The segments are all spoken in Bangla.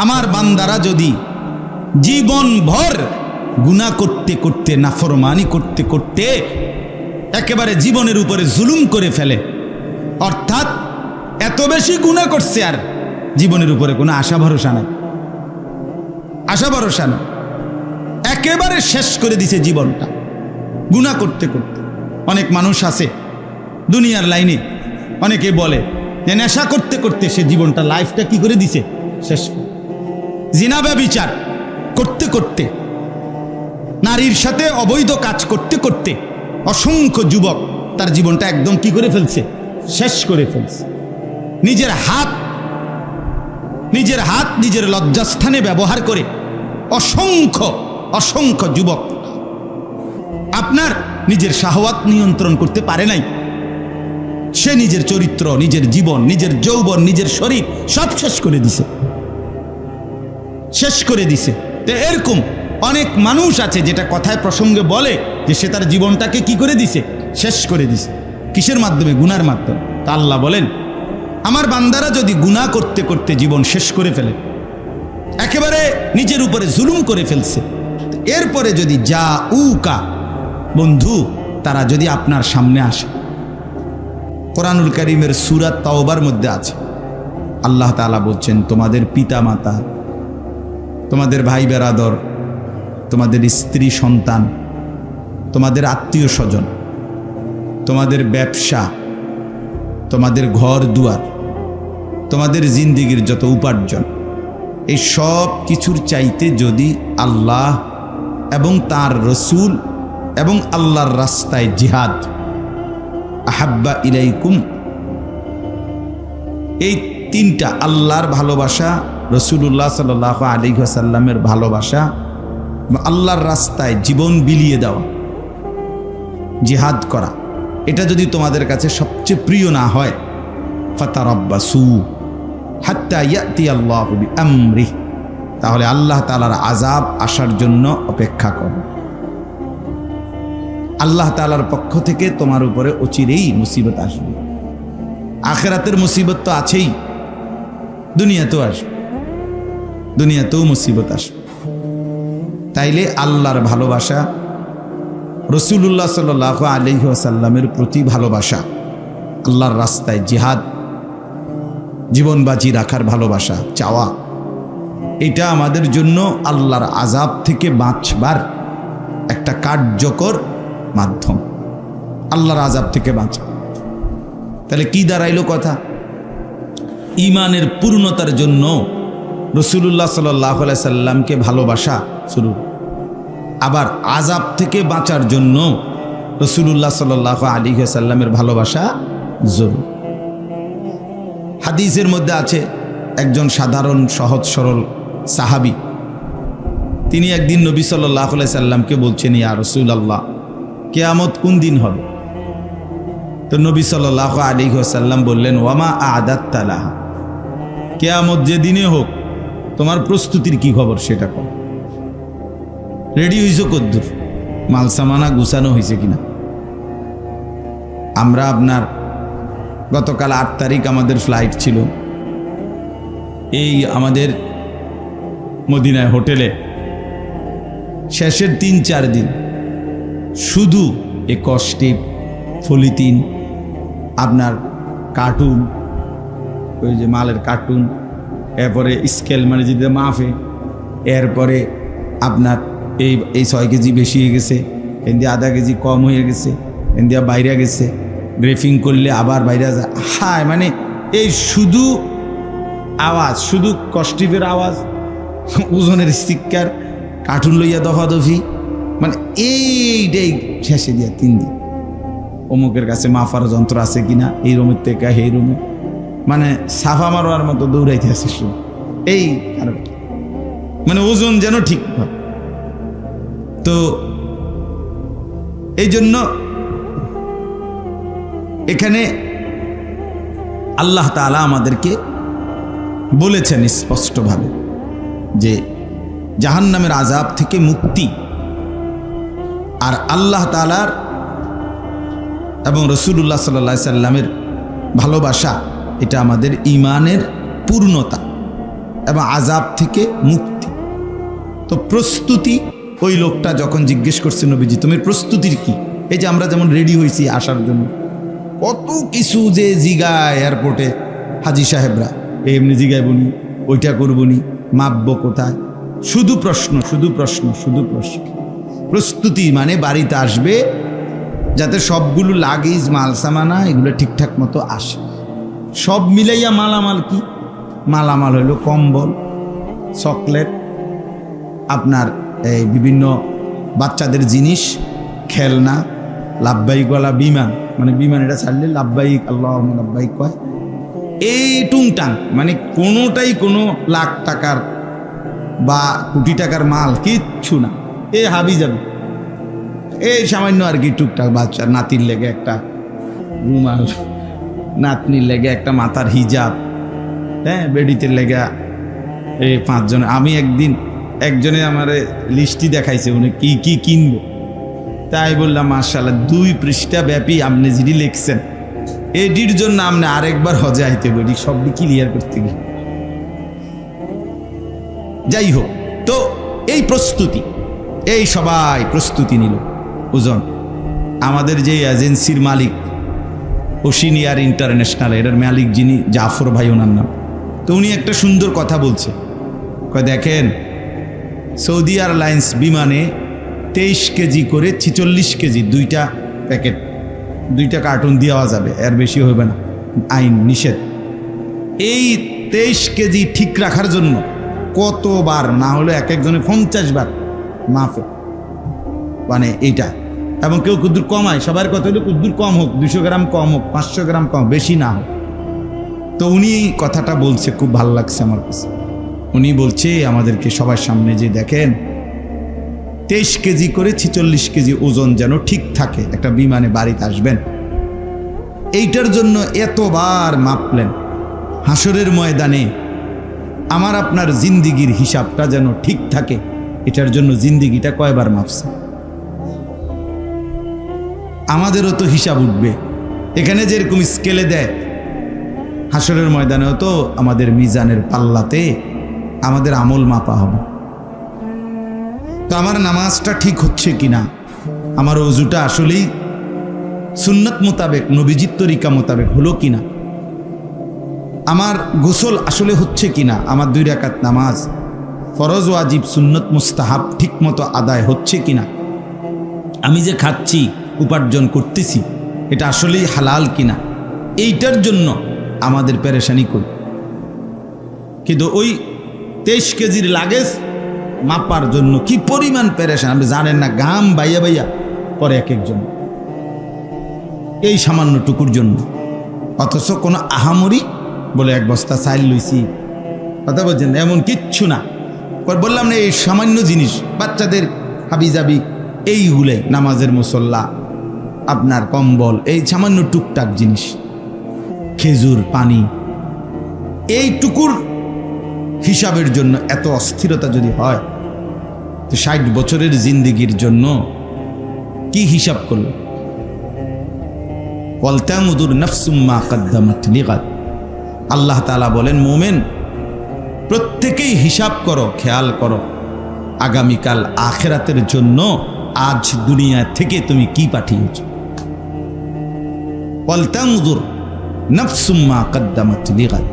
আমার বান্দারা যদি জীবনভর গুনাহ করতে করতে, নাফরমানি করতে করতে একেবারে জীবনের উপরে জুলুম করে ফেলে, অর্থাৎ এত বেশি গুনাহ করছে আর জীবনের উপরে কোনো আশা ভরসা নাই, আশা ভরসা নাই, একেবারে শেষ করে দিছে জীবনটা গুনাহ করতে করতে। অনেক মানুষ আছে দুনিয়ার লাইনে, অনেকে বলে যে নেশা করতে করতে সে জীবনটা, লাইফটা কি করে দিছে, শেষ করে। জিনা ব্যভিচার করতে করতে, নারীর সাথে অবৈধ কাজ করতে করতে অসংখ্য যুবক তার জীবনটা একদম কি করে ফেলছে, শেষ করে ফেলছে। নিজের হাত নিজের লজ্জাস্থানে ব্যবহার করে অসংখ্য অসংখ্য যুবক আপনার নিজের শাহওয়াত নিয়ন্ত্রণ করতে পারে নাই, সে নিজের চরিত্র, নিজের জীবন, নিজের যৌবন, নিজের শরীর সব শেষ করে দিছে, শেষ করে দিছে। তো এরকম অনেক মানুষ আছে যেটা কথায় প্রসঙ্গে বলে যে সে তার জীবনটাকে কি করে দিছে, শেষ করে দিছে। কিসের মাধ্যমে? গুনার মাধ্যমে। তা আল্লাহ বলেন, আমার বান্দারা যদি গুনাহ করতে করতে জীবন শেষ করে ফেলে, একেবারে নিজের উপরে জুলুম করে ফেলছে, এরপরে যদি যা উকা বন্ধু, তারা যদি আপনার সামনে আসে, কোরআনুল কারীমের সূরা তাওবার মধ্যে আছে, আল্লাহ তাআলা বলছেন, তোমাদের পিতা মাতা, তোমাদের ভাই বেরাদর, তোমাদের স্ত্রী সন্তান, তোমাদের আত্মীয় স্বজন, তোমাদের ব্যবসা, তোমাদের ঘর দুয়ার, তোমাদের জিন্দিগির যত উপার্জন, এই সব কিছুর চাইতে যদি আল্লাহ এবং তার রসুল এবং আল্লাহর রাস্তায় জিহাদ, আহাব্বা ইলাইকুম, এই তিনটা, আল্লাহর ভালোবাসা, রসুলুল্লাহ সাল্লাল্লাহু আলাইহি ওয়াসাল্লামের ভালোবাসা, আল্লাহর রাস্তায় জীবন বিলিয়ে দেওয়া, জিহাদ করা, এটা যদি তোমাদের কাছে সবচেয়ে প্রিয় না হয়, ফাতারাব্বাসু হাত্তা ইয়াতি আল্লাহু বিআমরিহি, তাহলে আল্লাহ তাআলার আযাব আসার জন্য অপেক্ষা করো। আল্লাহ তাআলার পক্ষ থেকে তোমার উপরে অচিরেই মুসিবত আসবে। আখিরাতের মুসিবত তো আছেই, দুনিয়াতেও আসবে, দুনিয়াতেও মুসিবত আসবে। তাইলে আল্লাহর ভালোবাসা, রসুলুল্লাহ সাল্লাল্লাহু আলাইহি ওয়াসাল্লামের প্রতি ভালোবাসা, আল্লাহর রাস্তায় জিহাদ, জীবন বাজি রাখার ভালোবাসা চাওয়া, এটা আমাদের জন্য আল্লাহর আযাব থেকে বাঁচবার একটা কার্যকর মাধ্যম, আল্লাহর আযাব থেকে বাঁচা। তাহলে কি দাঁড়াইলো কথা? ঈমানের পূর্ণতার জন্য রসুলুল্লাহ সাল্লাল্লাহু আলাইহি সাল্লামকে ভালোবাসা শুরু, আবার আযাব থেকে বাঁচার জন্য রসুলুল্লাহ সাল্লাল্লাহু আলাইহি ওয়াসাল্লামের ভালোবাসা জরুরি। হাদিসের মধ্যে আছে, একজন সাধারণ সহজ সরল সাহাবী, তিনি একদিন নবী সাল্লাল্লাহু আলাইহি সাল্লামকে বলছেন, ইয়া রাসূলুল্লাহ, কিয়ামত কোন দিন হবে? তো নবী সাল্লাল্লাহু আলাইহি ওয়াসাল্লাম বললেন, ওয়ামা আ'দাত্তা লাহা, কিয়ামত যে দিনে হোক তোমার প্রস্তুতির কি খবর সেটা কর, রেডি হইছো কদ্দুর, মাল সামানা গুছানো হয়েছে কিনা। আমরা আপনার গতকাল 8 তারিখ আমাদের ফ্লাইট ছিল, এই আমাদের মদিনায় হোটেলে শেষের 3-4 দিন শুধু এ কষ্টিপ, পলিথিন, আপনার কার্টুন, ওই যে মালের কার্টুন, এরপরে স্কেল মানে যদি মাফে, এরপরে আপনার এই 6 কেজি বেশি হয়ে গেছে, এদিকে আধা কেজি কম হয়ে গেছে, এদিকে বাইরে গেছে, ব্রেফিং করলে আবার বাইরে যায়, হায় মানে এই শুধু আওয়াজ, শুধু কষ্টিপের আওয়াজ, ওজনের চিৎকার, কার্টুন লইয়া দফাদফি, মানে এইটাই শেষে দিয়া 3 দিন। অমুকের কাছে মাফার যন্ত্র আছে কিনা, এই রুমের থেকে এই রুমে, মানে সাফা মারোয়ার মতো দৌড়াইতে আছে শুধু, এই আর মানে ওজন যেন ঠিক হয়। তো এই জন্য এখানে আল্লাহ তাআলা আমাদেরকে বলেছেন স্পষ্টভাবে যে জাহান্নামের আযাব থেকে মুক্তি আর আল্লাহ তাআলার এবং রাসূলুল্লাহ সাল্লাল্লাহু আলাইহি সাল্লামের ভালোবাসা, এটা আমাদের ঈমানের পূর্ণতা এবং আযাব থেকে মুক্তি। তো প্রস্তুতি, ওই লোকটা যখন জিজ্ঞেস করছে নবীজি তুমি প্রস্তুতির কি, এই যে আমরা যেমন রেডি হয়েছি আসার জন্য, কত কিছু যে জিগায় এয়ারপোর্টে হাজি সাহেবরা, এমনি জিগায় বনি, ওইটা করবনি, মাপবো কোথায়, শুধু প্রশ্ন শুধু প্রশ্ন শুধু প্রশ্ন। প্রস্তুতি মানে বাড়িতে আসবে যাতে সবগুলো লাগেজ মাল সামানা এগুলো ঠিকঠাক মতো আসে। সব মিলাইয়া মালামাল কি, মালামাল হইল কম্বল, চকলেট, আপনার এই বিভিন্ন বাচ্চাদের জিনিস, খেলনা, লাভবাহিকওয়ালা বিমান, মানে বিমান এটা ছাড়লে লাভবাহিক আল্লাহুম্মা লাভবাহিক কয়, এই টুংটাং, মানে কোনোটাই কোনো লাখ টাকার বা কোটি টাকার মাল কিচ্ছু না, এ হাবি যাবে। এই সামান্য আর কি টুকটাক বাচ্চার নাতির লেগে একটা রুমাল, নাতনির লেগে একটা মাথার হিজাব, হ্যাঁ বেডিতে লেগে এই 5 জন। আমি একদিন একজনে আমার লিস্টই দেখাইছে উনি কি কি কিনবো, তাই বললাম মাশাআল্লাহ 2 পৃষ্ঠা ব্যাপী আপনি যিনি লিখছেন, এডির জন্য আপনি আরেকবার হজে আইতে বলি সবটি ক্লিয়ার করতে গিয়ে। যাই হোক, তো এই প্রস্তুতি, এই সবাই প্রস্তুতি নিল। ওজন আমাদের যে এজেন্সির মালিক ওশিনিয়ার ইন্টারন্যাশনাল, এটার মালিক যিনি জাফর ভাই ওনার নাম, তো উনি একটা সুন্দর কথা বলছে, কয় দেখেন সৌদি এয়ারলাইন্স বিমানে 23 কেজি করে 46 কেজি 2টা প্যাকেট, 2টা কার্টুন দেওয়া যাবে, এর বেশি হবে না, আইন নিষেধ। এই 23 কেজি ঠিক রাখার জন্য কতবার না হলে এক একজনে 50 বার মাফে, মানে এইটা। এবং কেউ কুদ্দুর কমায়, সবার কথা হলো কুদ্দুর কম হোক, 200 গ্রাম কম হোক, 500 গ্রাম কম, বেশি না হোক। তো উনি কথাটা বলছে, খুব ভালো লাগছে আমার কাছে। উনি বলছে আমাদেরকে সবার সামনে যে দেখেন 23 কেজি করে 46 কেজি ওজন যেন ঠিক থাকে, একটা বিমানে বাড়িতে আসবেন, এইটার জন্য এতবার মাপলেন। হাসরের ময়দানে আমার আপনার জিন্দিগির হিসাবটা যেন ঠিক থাকে, এটার জন্য জিন্দিগিটা কয়বার মাপছে। আমাদেরও তো হিসাব উঠবে, এখানে যেরকম স্কেলে দেয়, হাসরের ময়দানেও তো আমাদের মিজানের পাল্লাতে আমাদের আমল মাপা হবে। তো আমার নামাজটা ঠিক হচ্ছে কিনা, আমার ওযুটা আসলেই সুন্নত মোতাবেক নবীজির তরিকা মোতাবেক হলো কিনা, আমার গোসল আসলে হচ্ছে কিনা, আমার 2 রাকাত নামাজ ফরজ ওয়াজিব সুন্নত মুস্তাহাব ঠিক মতো আদায় হচ্ছে কিনা, আমি যে খাচ্ছি উপার্জন করতেছি এটা আসলেই হালাল কিনা, এইটার জন্য আমাদের পেরেশানি করি। কিন্তু ওই 23 কেজির লাগেজ মাপার জন্য কি পরিমাণ পেরেশান আপনি জানেন না, গাম বাইয়া বাইয়া পরে এক একজন এই সামান্য টুকুর জন্য। অথচ কোনো আহামরি বলে 1 বস্তা চাইল লইছি, কথা বলছেন, এমন কিচ্ছু না। বললাম না এই সামান্য জিনিস, বাচ্চাদের হাবিজাবি এইগুলো, নামাজের মুসল্লা, আপনার কম্বল, এই সামান্য টুকটাক জিনিস, খেজুর, পানি, এইটুকুর হিসাবের জন্য এত অস্থিরতা যদি হয়, তো 60 বছরের জিন্দিগির জন্য কি হিসাব করলো? ওয়ালতামুদুর নাফসুম মা কদ্দামাত লিগাদ। আল্লাহ তাআলা বলেন মোমেন প্রত্যেকেই হিসাব করো, খেয়াল করো আগামীকাল আখিরাতের জন্য আজ দুনিয়া থেকে তুমি কি পাঠিয়েছ। ওয়ালতামুদুর নাফসুম মা কদ্দামাত লিগাদ,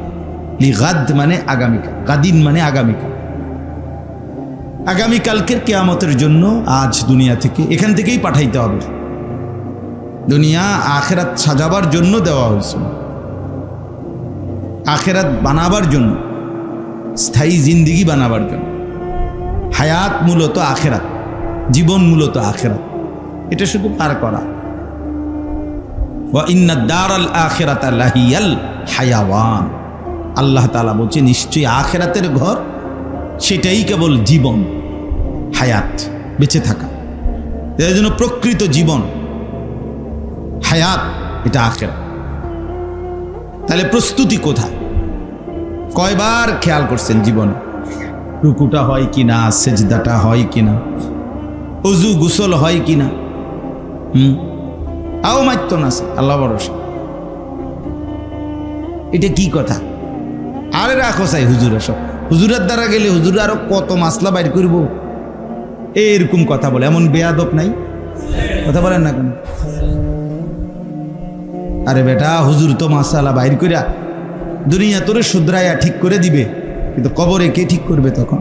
লিগাদ মানে আগামীকাল, গাদিন মানে আগামীকাল, আগামীকালকের কিয়ামতের জন্য আজ দুনিয়া থেকে, এখান থেকেই পাঠাইতে হবে। দুনিয়া আখিরাত সাজাবার জন্য দেওয়া হয়েছে, আখিরাত বানাবার জন্য, স্থায়ী জিন্দিগি বানাবার জন্য। হায়াত মূলত আখিরাত, জীবন মূলত আখিরাত, এটা শুধু পার করা। ওয়া ইন্নাদ দারাল আখিরাতা লাহিয়াল হায়াওয়ান, আল্লাহ তাআলা বলছে নিশ্চয়ই আখিরাতের ঘর সেটাই কেবল জীবন, হায়াত, বেঁচে থাকা। এর জন্য প্রকৃত জীবন হায়াত, এটা আখিরাত। তাহলে প্রস্তুতি কোথায়? কয়বার খেয়াল করছেন জীবনে? রুকুটা হয় কিনা, সেজদাটা হয় কিনা, ওযু গোসল হয় কিনা? আও মাত্য না আল্লাহ ভরসা, এটা কি কথা? আরে রাখো চাই হুজুর, সব হুজুরের দ্বারা গেলে হুজুর আরো কত মাসলা বাইর করব, এরকম কথা বলে। এমন বেয়াদব নাই? কথা বলেন না কেন? আরে বেটা, হুজুর তো মাসালা বাইর করিয়া দুনিয়া তোরে শুধরাইয়া ঠিক করে দিবে, কিন্তু কবরে কে ঠিক করবে? তখন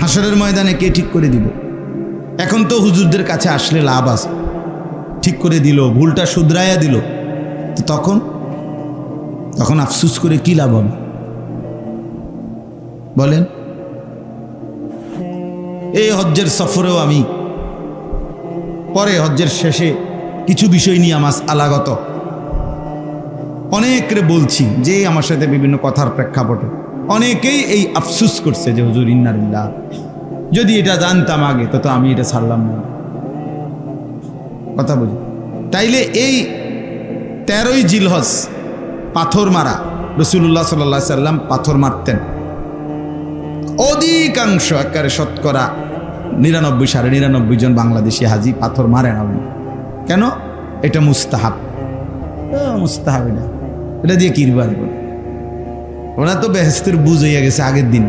হাসরের ময়দানে কে ঠিক করে দিবে? এখন তো হুজুরদের কাছে আসলে লাভ আছে, ঠিক করে দিল, ভুলটা শুধরাইয়া দিল, তো তখন আফসুস করে কি লাভ হবে বলেন? এই হজ্জের সফরেও আমি পরে হজ্জের শেষে কিছু বিষয় নিয়ে আমার আলাগত অনেকরে বলছি, যে আমার সাথে বিভিন্ন কথার প্রেক্ষাপটে অনেকেই এই আফসুস করছে যে হুজুর ইন্নালিল্লাহ, যদি এটা জানতাম আগে তো আমি এটা ছাড়লাম না। কথা বুঝি? তাইলে এই 13ই জিলহজ পাথর মারা, রাসূলুল্লাহ সাল্লাল্লাহু আলাইহি সাল্লাম পাথর মারতেন। অধিকাংশ একেবারে শতকরা 99.99 জন বাংলাদেশি হাজি পাথর মারে না। কেন? এটা মুস্তাহাব। মুস্তাহাব এটা দিয়ে কি রিবার? ওরা তো বেহেশতের বুঝ হইয়া গেছে আগের দিন,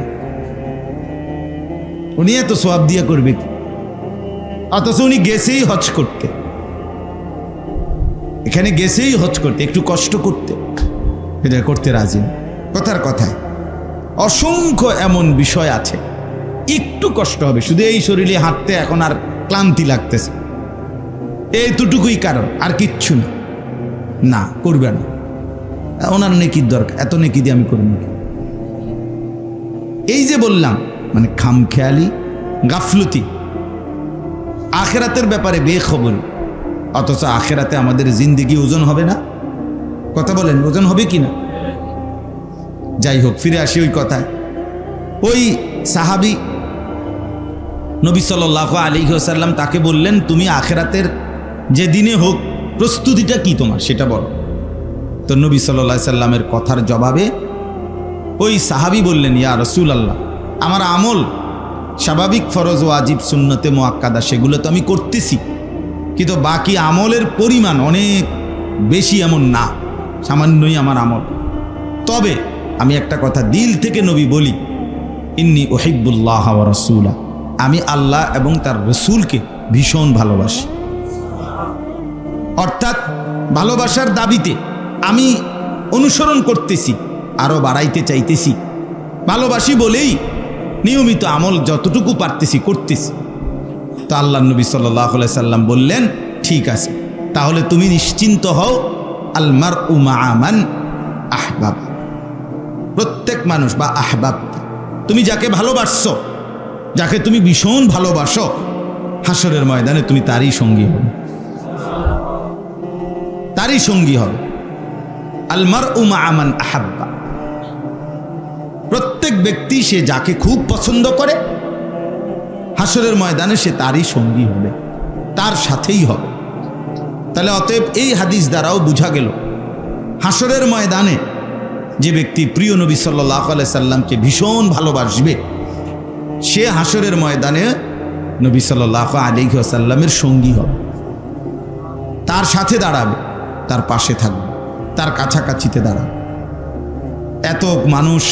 উনি এত সোয়াব দিয়া করবে, অথচ উনি গেছেই হজ করতে, এখানে গেছেই হজ করতে, একটু কষ্ট করতে, এটা করতে রাজি না। কথার কথায় অসংখ্য এমন বিষয় আছে, একটু কষ্ট হবে, শুধু এই শরীরে হাঁটতে এখন আর ক্লান্তি লাগতেছে, এইটুকুই কারণ, আর কিচ্ছু না, করবে না। ওনার নেকির দরকার, এত নেকি দিয়ে আমি করব না। এই যে বললাম, মানে খামখেয়ালি, গাফলতি, আখেরাতের ব্যাপারে বেখবরি, অথচ আখেরাতে আমাদের জিন্দেগি ওজন হবে না। কথা বলেন, ওজন হবে কি না? যাই হোক, ফিরে আসি ওই কথায়। ওই সাহাবী নবী সাল্লাল্লাহু আলাইহি ওয়াসাল্লাম তাকে বললেন, তুমি আখেরাতের যে দিনে হোক প্রস্তুতিটা কি তোমার সেটা বলো। তো নবী সাল্লাল্লাহু আলাইহি সাল্লামের কথার জবাবে ওই সাহাবী বললেন, ইয়া রাসূলুল্লাহ, আমার আমল স্বাভাবিক ফরজ ওয়াজিব সুন্নতে মুআক্কাদা সেগুলো তো আমি করতেছি, কিন্তু বাকি আমলের পরিমাণ অনেক বেশি এমন না, সামান্যই আমার আমল। তবে আমি একটা কথা দিল থেকে নবী বলি, ইন্নী উহিব্বুল্লাহ ওয়া রাসূলা, আমি আল্লাহ এবং তার রসুলকে ভীষণ ভালোবাসি। অর্থাৎ ভালোবাসার দাবিতে আমি অনুসরণ করতেছি, আরো বাড়াইতে চাইতেছি, ভালোবাসি বলেই নিয়মিত আমল যতটুকু পারতেছি করতেছি। তো আল্লাহ নবী সাল্লাল্লাহু আলাইহি সাল্লাম বললেন, ঠিক আছে, তাহলে তুমি নিশ্চিন্ত হও, আল মারউ মাআ মান আহবাব, প্রত্যেক মানুষ বা আহবাব, তুমি যাকে ভালোবাসছো, যাকে তুমি ভীষণ ভালোবাসো, হাসরের ময়দানে তুমি তারই সঙ্গী হবে, তারই সঙ্গী হবে। আল মারউ মাআ মান আহাব্বা, প্রত্যেক ব্যক্তি সে যাকে খুব পছন্দ করে হাসরের ময়দানে সে তারই সঙ্গী হবে, তার সাথেই হবে। তাহলে অতএব এই হাদিস দ্বারাও বোঝা গেল, হাসরের ময়দানে যে ব্যক্তি প্রিয় নবী সাল্লাল্লাহু আলাইহি সাল্লামকে ভীষণ ভালোবাসবে, সে হাসরের ময়দানে নবী সাল্লাল্লাহু আলাইহি ওয়াসাল্লামের সঙ্গী হবে, তার সাথে দাঁড়াবে, তার পাশে থাকবে, তার কাছাকাছিতে দাঁড়াবে। এত মানুষ,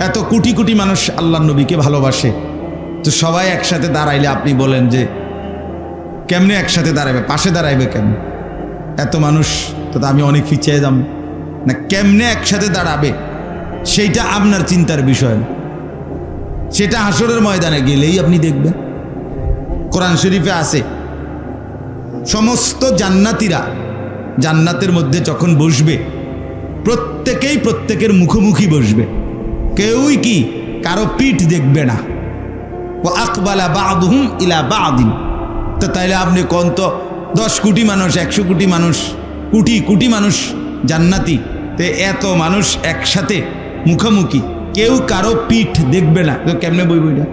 এত কোটি কোটি মানুষ আল্লাহর নবীকে ভালোবাসে, তো সবাই একসাথে দাঁড়াইলে আপনি বলেন যে কেমনে একসাথে দাঁড়াবে, পাশে দাঁড়াইবে কেমনে? এত মানুষ তো আমি অনেক পিছিয়ে যাব না, কেমনে একসাথে দাঁড়াবে সেইটা আপনার চিন্তার বিষয় না, সেটা হাসরের ময়দানে গেলেই আপনি দেখবেন। কোরআন শরীফে আছে, সমস্ত জান্নাতীরা জান্নাতের মধ্যে যখন বসবে, প্রত্যেকেই প্রত্যেকের মুখোমুখি বসবে, কেউই কি কারো পিঠ দেখবে না। ওয়া আকবালা বা'দুহুম ইলা বা'দিন, তো তাইলে আপনি কোন তো 10 কোটি মানুষ, 100 কোটি মানুষ, কোটি কোটি মানুষ জান্নাতি, তো এত মানুষ একসাথে মুখোমুখি, কেউ কারো পিঠ দেখবে না, তো কেমনে বই বইটা,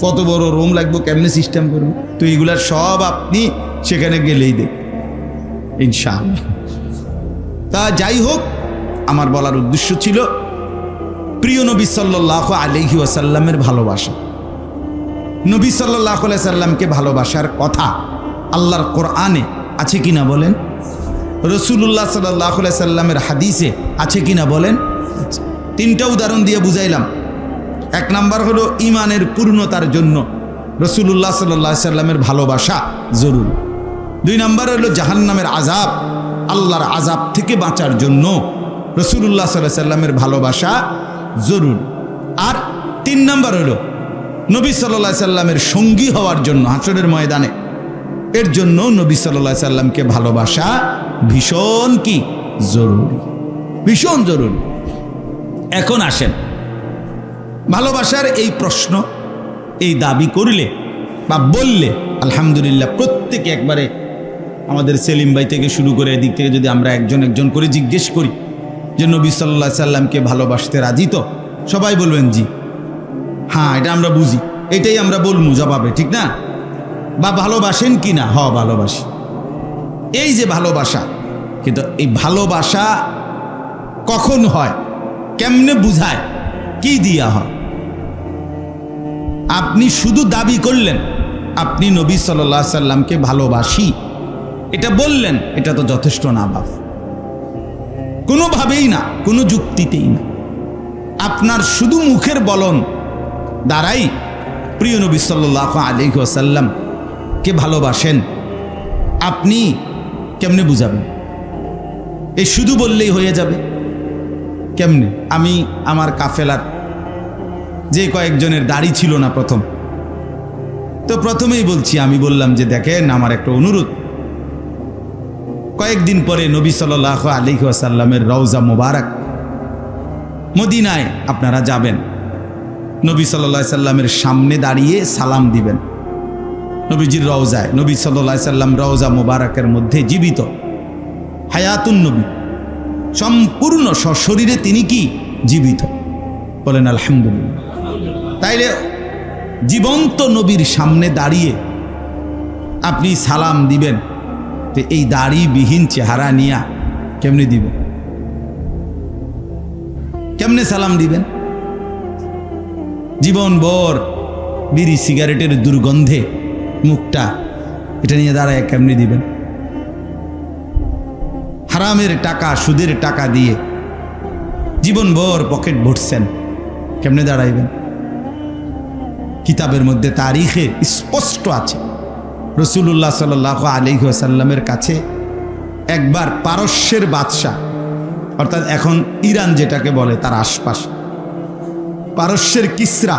কত বড় রুম লাগবে, কেমনে সিস্টেম করবে? তো এগুলা সব আপনি সেখানে গেলেই দেখবেন ইনশাআল্লাহ। তা যাই হোক, আমার বলার উদ্দেশ্য ছিল প্রিয় নবী সাল্লাল্লাহু আলাইহি ওয়াসাল্লামের ভালোবাসা। নবী সাল্লাল্লাহু আলাইহি সাল্লামকে ভালোবাসার কথা আল্লাহর কোরআনে আছে কিনা বলেন? রাসূলুল্লাহ সাল্লাল্লাহু আলাইহি সাল্লামের হাদিসে আছে কিনা বলেন? বলতেছে। 3টা উদাহরণ দিয়ে বুঝাইলাম। 1 নাম্বার হলো ইমানের পূর্ণতার জন্য রাসূলুল্লাহ সাল্লাল্লাহু আলাইহি সাল্লামের ভালোবাসা জরুরি। 2 নাম্বার হলো জাহান্নামের আযাব, আল্লাহর আযাব থেকে বাঁচার জন্য রাসূলুল্লাহ সাল্লাল্লাহু আলাইহি সাল্লামের ভালোবাসা জরুরি। আর 3 নাম্বার হলো নবী সাল্লাল্লাহু আলাইহি সাল্লামের সঙ্গী হওয়ার জন্য হাসরের ময়দানে, এর জন্য নবী সাল্লাল্লাহু আলাইহি সাল্লামকে ভালোবাসা ভীষণ কি জরুরি, ভীষণ জরুরি। এখন আসেন, ভালোবাসার এই প্রশ্ন, এই দাবি করলে বা বললে আলহামদুলিল্লাহ প্রত্যেকে একবারে, আমাদের সেলিম ভাই থেকে শুরু করে এদিক থেকে যদি আমরা একজন একজন করে জিজ্ঞেস করি যে নবী সাল্লাল্লাহু আলাইহি সাল্লামকে ভালোবাসতে রাজি তো, সবাই বলবেন জি, হ্যাঁ এটা আমরা বুঝি, এটাই আমরা বলবো জবাবে, ঠিক না? বা ভালোবাসেন কি না? হ ভালোবাসি। এই যে ভালোবাসা, কিন্তু এই ভালোবাসা কখন হয়, কেমনে বুঝায়, কি দিয়া হয়? আপনি শুধু দাবি করলেন আপনি নবী সাল্লাল্লাহু আলাইহি সাল্লামকে ভালোবাসি, এটা বললেন, এটা তো যথেষ্ট না বাপ, কোনোভাবেই না, কোনো যুক্তিতেই না। আপনার শুধু মুখের বলন দ্বারাই প্রিয় নবী সাল্লাল্লাহু আলাইহি ওয়াসাল্লাম কে ভালোবাসেন আপনি কেমনে বুঝাবেন? এই শুধু বললেই হয়ে যাবে কেমনে? আমি আমার কাফেলার যে কয়েকজনের দাড়ি ছিল না প্রথম, তো প্রথমেই বলছি, আমি বললাম যে দেখেন আমার একটা অনুরোধ, কয়েকদিন পরে নবী সাল্লাল্লাহু আলাইহি ওয়াসাল্লামের রওজা মুবারক মদিনায় আপনারা যাবেন, নবী সাল্লাল্লাহু আলাইহি সাল্লামের সামনে দাঁড়িয়ে সালাম দিবেন। নবীজির রওজায়, নবী সাল্লাল্লাহু আলাইহি সাল্লাম রওজা মুবারকের মধ্যে জীবিত, হায়াতুন নবী, সম্পূর্ণ সশরীরে তিনি কি জীবিত, বলেন আলহামদুলিল্লাহ। তাইলে জীবন্ত নবীর সামনে দাঁড়িয়ে আপনি সালাম দিবেন, তো এই দাড়িবিহীন চেহারা নিয়া কেমনে দিবেন? কেমনে সালাম দিবেন? জীবনভর বিড়ি সিগারেটের দুর্গন্ধে মুখটা এটা নিয়ে দাঁড়ায় কেমনে দিবেন? হারামের টাকা, সুদের টাকা দিয়ে জীবনভর পকেট ভরছেন, কেমনে দাঁড়াইবেন? কিতাবের মধ্যে তারিখে স্পষ্ট আছে, রাসূলুল্লাহ সাল্লাল্লাহু আলাইহি ওয়াসাল্লামের কাছে একবার পারস্যের বাদশাহ, অর্থাৎ এখন ইরান যেটাকে বলে তার আশপাশ, পারস্যের কিসরা,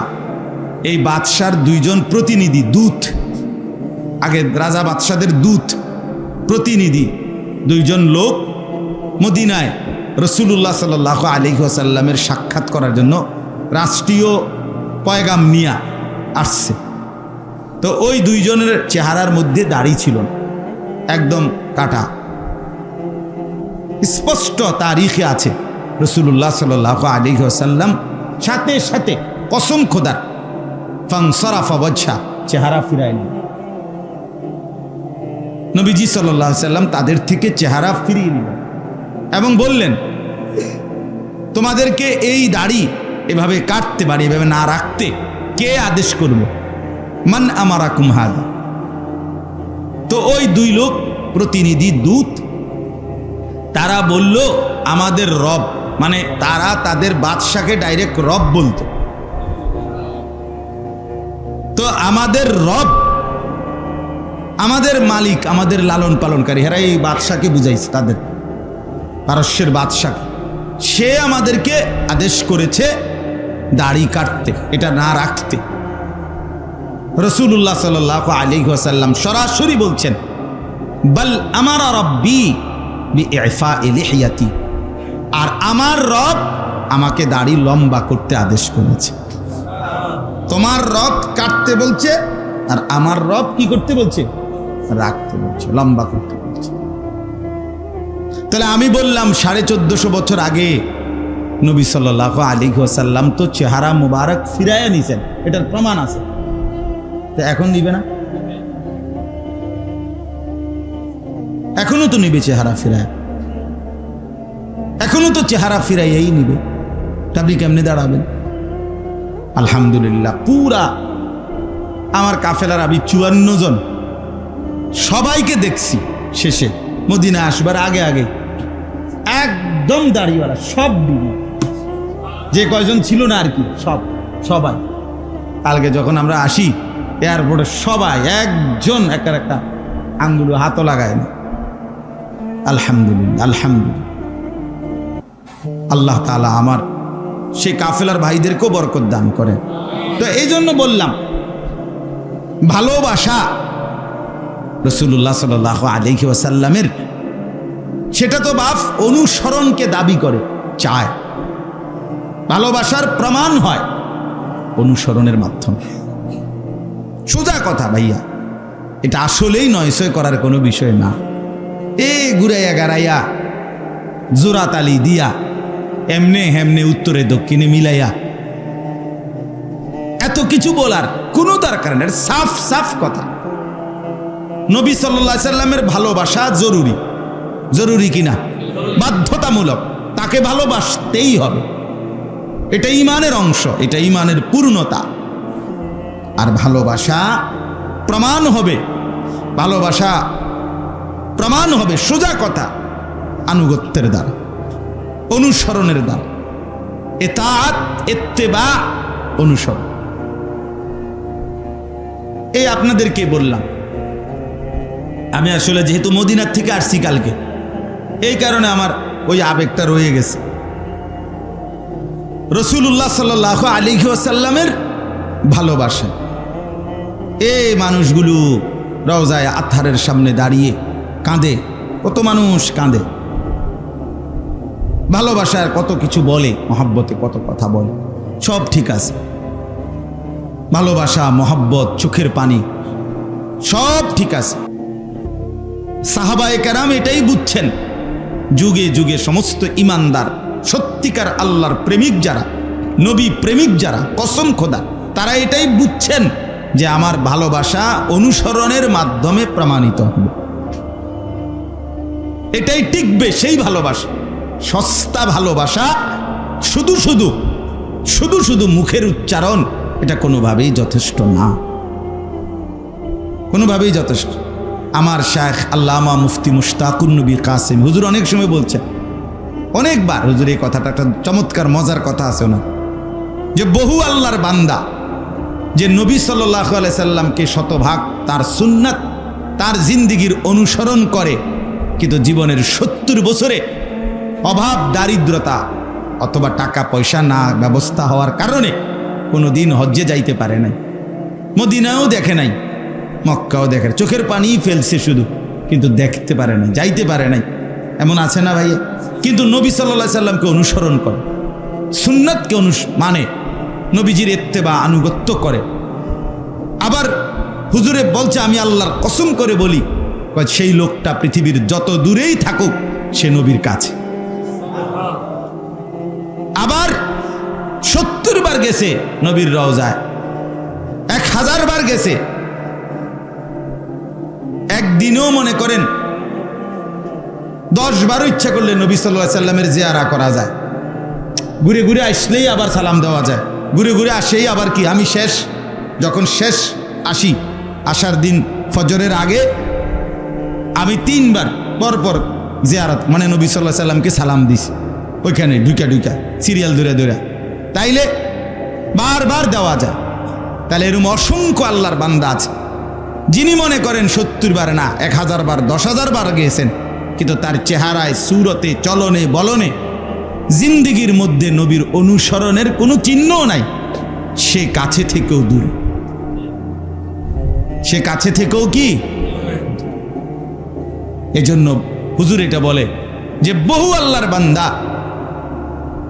এই বাদশার 2 জন প্রতিনিধি, দূত, আগে রাজা বাদশাদের দূত, প্রতিনিধি 2 জন লোক মদিনায় রাসূলুল্লাহ সাল্লাল্লাহু আলাইহি ওয়াসাল্লামের সাক্ষাৎ করার জন্য রাষ্ট্রীয় পয়গাম নিয়ে আসছে। তো ওই 2 জনের চেহারার মধ্যে দাড়ি ছিল না, একদম কাটা, স্পষ্ট তারিখে আছে। রাসূলুল্লাহ সাল্লাল্লাহু আলাইহি ওয়াসাল্লাম সাথে সাথে কসম খোদার ফানসারাফা ওয়াজহা, চেহারা ফিরায় নিলেন। নবীজি সাল্লাল্লাহু আলাইহি ওয়াসাল্লাম তাদের থেকে চেহারা ফিরিয়ে নিলেন এবং বললেন, তোমাদেরকে এই দাড়ি এভাবে কাটতে পারি, এভাবে না রাখতে কে আদেশ করবে? মান আমারাকুম হাদা। তো ওই 2 লোক প্রতিনিধি দূত, তারা বলল আমাদের রব, মানে তারা তাদের বাদশাকে ডাইরেক্ট রব বলতো। তো আমাদের রব, আমাদের মালিক, আমাদের লালন পালনকারী, হেরা এই বাদশাকে বুঝাইছে, তাদের পারস্যের বাদশাকে, সে আমাদেরকে আদেশ করেছে দাড়ি কাটতে, এটা না রাখতে। রাসূলুল্লাহ সাল্লাল্লাহু আলাইহি ওয়াসাল্লাম সরাসরি বলছেন, বাল আমারা রাব্বি বিইফা'i লিহিয়াতি, আর আমার রব আমাকে দাড়ি লম্বা করতে আদেশ করেছে। তোমার রব কাটতে বলছে, আর আমার রব কি করতে বলছে? রাখতে বলছে, লম্বা করতে বলছে। তাহলে আমি বললাম 1450 বছর আগে নবী সাল্লাল্লাহু আলাইহি ওয়াসাল্লাম তো চেহারা মুবারক ফিরাইয়া নিছেন, এটার প্রমাণ আছে। তো এখন নিবে না? এখনো তো নিবে চেহারা ফিরায়, এখনো তো চেহারা ফিরাইয়াই নিবে। আপনি কেমনে দাঁড়াবেন? আলহামদুলিল্লাহ, পুরা আমার কাফেলার আমি 54 জন, সবাইকে দেখছি শেষে মদিনা আসবার আগে আগে একদম দাড়িওয়ালা, সব বিবি, যে কয়জন ছিল না আর কি, সবাই কালকে যখন আমরা আসি এয়ারপোর্টে সবাই একজন একটা আঙ্গুল হাতও লাগায় না। আলহামদুলিল্লাহ, আলহামদুলিল্লাহ। আল্লাহ তাআলা আমার সেই কাফেলার ভাইদেরকেও বরকত দান করেন। তো এই জন্য বললাম, ভালোবাসা রাসূলুল্লাহ সাল্লাল্লাহু আলাইহি ওয়াসাল্লামের, সেটা তো বাপ অনুসরণকে দাবি করে, চায়। ভালোবাসার প্রমাণ হয় অনুসরণের মাধ্যমে। সোজা কথা ভাইয়া, এটা আসলেই নয়সয় করার কোনো বিষয় না। ঘুরাইয়া গাড়াইয়া জোরাতালি দিয়া এমনে হেমনে উত্তরে দক্ষিণে মিলাইয়া এত কিছু বলার কোনো দরকার নেই। সাফ সাফ কথা। নবী সাল্লাল্লাহু আলাইহি সাল্লামের ভালোবাসা জরুরি, জরুরি কিনা? বাধ্যতামূলক, তাকে ভালোবাসতেই হবে। এটা ঈমানের অংশ, এটা ঈমানের পূর্ণতা। আর ভালোবাসা প্রমাণ হবে, ভালোবাসা প্রমাণ হবে সোজা কথা আনুগত্যের দ্বারা, অনুসরণের দ্বারা। ইতাআত, ইত্তিবা, অনুসরণ। এই আপনাদেরকে বললাম, আমি আসলে যেহেতু মদিনার থেকে আসছি কালকে, এই কারণে আমার ওই আবেগটা রয়ে গেছে। রাসূলুল্লাহ সাল্লাল্লাহু আলাইহি ওয়াসাল্লামের ভালোবাসা, এই মানুষগুলো রওজায়ে আতহারের সামনে দাঁড়িয়ে কাঁদে, কত মানুষ কাঁদে। ভালোবাসার কত কিছু বলে, মহব্বতে কত কথা বলে, সব ঠিক আছে। ভালোবাসা, মহব্বত, চোখের পানি সব ঠিক আছে। সাহাবায়ে কেরাম এটাই বুঝছেন। যুগে যুগে সমস্ত ইমানদার, সত্যিকার আল্লাহর প্রেমিক যারা, নবী প্রেমিক যারা, কসম খোদা, তারা এটাই বুঝছেন যে আমার ভালোবাসা অনুসরণের মাধ্যমে প্রমাণিত হবে, এটাই টিকবে। সেই ভালোবাসা, সস্তা ভালোবাসা, শুধু শুধু শুধু শুধু মুখের উচ্চারণ, এটা কোনোভাবেই যথেষ্ট না, কোনোভাবেই যথেষ্ট। আমার শায়েখ আল্লামা মুফতি মুশতাকুন নবী কাসেম হুজুর অনেক সময় বলছেন, অনেকবার হুজুর এই কথাটা, একটা চমৎকার মজার কথা আছে না, যে বহু আল্লাহর বান্দা যে নবী সাল্লাল্লাহু আলাইহি সাল্লামকে শতভাগ তার সুন্নাত, তার জিন্দিগির অনুসরণ করে, কিন্তু জীবনের 70 বছরে অভাব, দারিদ্রতা অথবা টাকা পয়সা না ব্যবস্থা হওয়ার কারণে কোনো দিন হজ্জে যাইতে পারে নাই, মদিনাও দেখে নাই, মক্কাও দেখে, চোখের পানিই ফেলছে শুধু, কিন্তু দেখতে পারে নাই, যাইতে পারে নাই। এমন আছে না ভাইয়া? কিন্তু নবী সাল্লাল্লাহু আলাইহি সাল্লামকে অনুসরণ করে, সুন্নাতকে মানে নবীজির ইত্তেবা, আনুগত্য করে। আবার হুজুরে বলছে, আমি আল্লাহর কসম করে বলি, সেই লোকটা পৃথিবীর যত দূরেই থাকুক সে নবীর কাছে। আবার 70 বার গেছে নবীর রওজায়, 1000 বার গেছে। একদিনও মনে করেন 10 বারও ইচ্ছা করলে নবী সাল্লাল্লাহু আলাইহি সাল্লামের জিয়ারা করা যায়। ঘুরে ঘুরে আসলেই আবার সালাম দেওয়া যায়, ঘুরে ঘুরে আসেই আবার কি, আমি যখন শেষ আসি, আসার দিন ফজরের আগে আমি 3 বার পরপর জিয়ারত, মানে নবী সাল্লাল্লাহু আলাইহি সাল্লামকে সালাম দিছি, ওইখানে ঢুকা সিরিয়াল ধরে। তাইলে বারবার দেওয়া যায়। তাহলে এরকম অসংখ্য আল্লাহর বান্দা আছে যিনি মনে করেন 70 বার না, 1000 বার, 10,000 বার গিয়েছেন, কিন্তু তার চেহারায়, সুরতে, চলনে, বলনে, জিন্দিগির মধ্যে নবীর অনুসরণের কোনো চিহ্নও নাই। সে কাছে থেকেও দূরে, সে কাছে থেকেও কি। এজন্য হুজুর এটা বলে যে বহু আল্লাহর বান্দা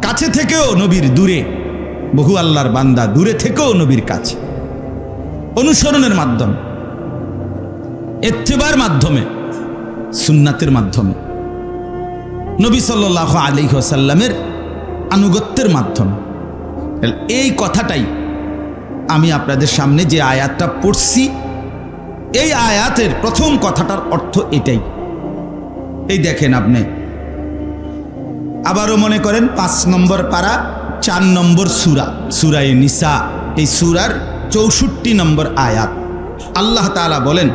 কাছে থেকেও নবীর দূরে, বহু আল্লাহর বান্দা দূরে থেকেও নবীর কাছে, অনুসরণের মাধ্যমে, ইত্তেবার মাধ্যমে, সুন্নাতের মাধ্যমে, নবী সাল্লাল্লাহু আলাইহি ওয়াসাল্লামের আনুগত্যের মাধ্যমে। এই কথাটাই আমি আপনাদের সামনে যে আয়াতটা পড়ছি, এই আয়াতের প্রথম কথাটার অর্থ এটাই। এই দেখেন আপনি, আবারও মনে করেন 5 নম্বর পারা 4 নম্বর সূরা, সূরায়ে নিসা, এই সূরার 64 নম্বর আয়াত। আল্লাহ তাআলা বলেন,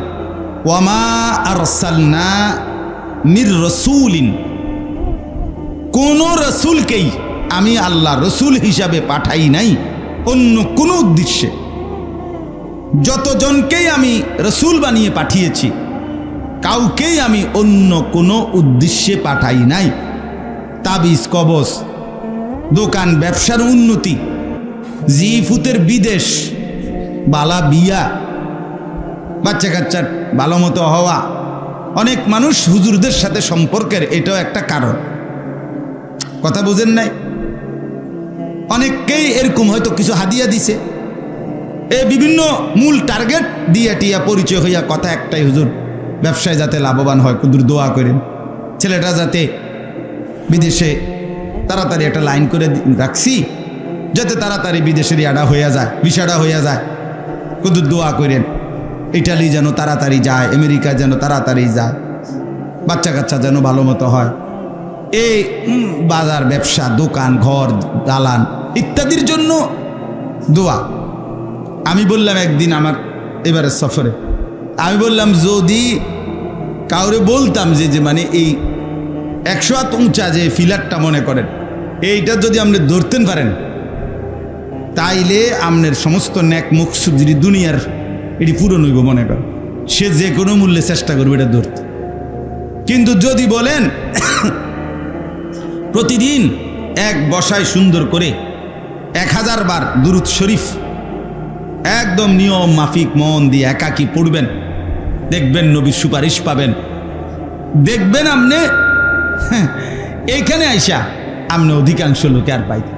ওয়ামা আরসালনা মির রাসূলিন, কোন রাসূলকেই আমি আল্লাহ রসুল হিসাবে পাঠাই নাই অন্য কোনো উদ্দেশ্যে। যতজনকেই আমি রসুল বানিয়ে পাঠিয়েছি কাউকেই আমি অন্য কোনো উদ্দেশ্যে পাঠাই নাই। তাবিজ কবজ, দোকান ব্যবসার উন্নতি, জিফুতের বিদেশ, বালা বিয়া, বাচ্চা কাচ্চার ভালো মতো হওয়া, অনেক মানুষ হুজুরদের সাথে সম্পর্কের এটাও একটা কারণ। কথা বুঝেন নাই? অনেককেই এরকম হয়তো কিছু হাদিয়া দিছে, বিভিন্ন মূল টার্গেট দিয়া টিয়া পরিচয় হইয়া কথা একটাই, হুজুর ব্যবসায় যাতে লাভবান হয় কুদুর দোয়া করেন, ছেলেটা যাতে বিদেশে তাড়াতাড়ি একটা লাইন করে রাখছি যাতে তাড়াতাড়ি বিদেশের ইয়াটা হইয়া যায়, ভিসাটা হইয়া যায়, কুদুর দোয়া করেন, ইটালি যেন তাড়াতাড়ি যায়, আমেরিকা যেন তাড়াতাড়ি যায়, বাচ্চা কাচ্চা যেন ভালো মতো হয়। এই বাজার ব্যবসা, দোকান, ঘর, দালান ইত্যাদির জন্য দোয়া। আমি বললাম একদিন আমার এবারের সফরে, আমি বললাম যদি কাউরে বলতাম যে মানে এই 100 হাত উঁচা যে ফিলারটা মনে করেন এইটা যদি আপনি ধরতেন পারেন তাইলে আপনার সমস্ত ন্যাক মকসুদ যদি দুনিয়ার এটি পূরণ হইব মনে করেন, সে যে কোনো মূল্যে চেষ্টা করবে এটা ধরতে। কিন্তু যদি বলেন প্রতিদিন এক বসায় সুন্দর করে 1000 বার দুরূদ শরীফ একদম নিয়ম মাফিক মন দিয়ে একাকী পড়বেন, দেখবেন নবীর সুপারিশ পাবেন। দেখবেন আপনি এইখানে আইসা আপনি অধিকাংশ লোকে আর পাইতে,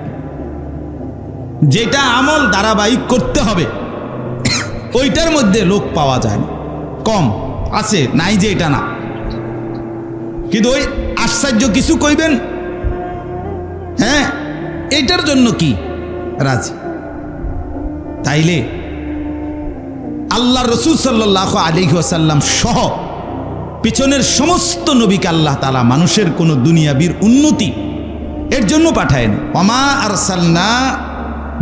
যেটা আমল ধারাবাহিক করতে হবে ওইটার মধ্যে লোক পাওয়া যায় না, কম আছে, নাই যে এটা না। কিন্তু ওই আশ্চর্য কিছু কইবেন, হ্যাঁ এইটার জন্য কি রাজি। তাইলে আল্লাহ রসুল সাল্লাল্লাহু আলাইহি ওয়াসাল্লাম সহ পিছনের সমস্ত নবীকে আল্লাহ তাআলা মানুষের কোনো দুনিয়াবীর উন্নতি এর জন্য পাঠায়েন। ওমা আরসালনা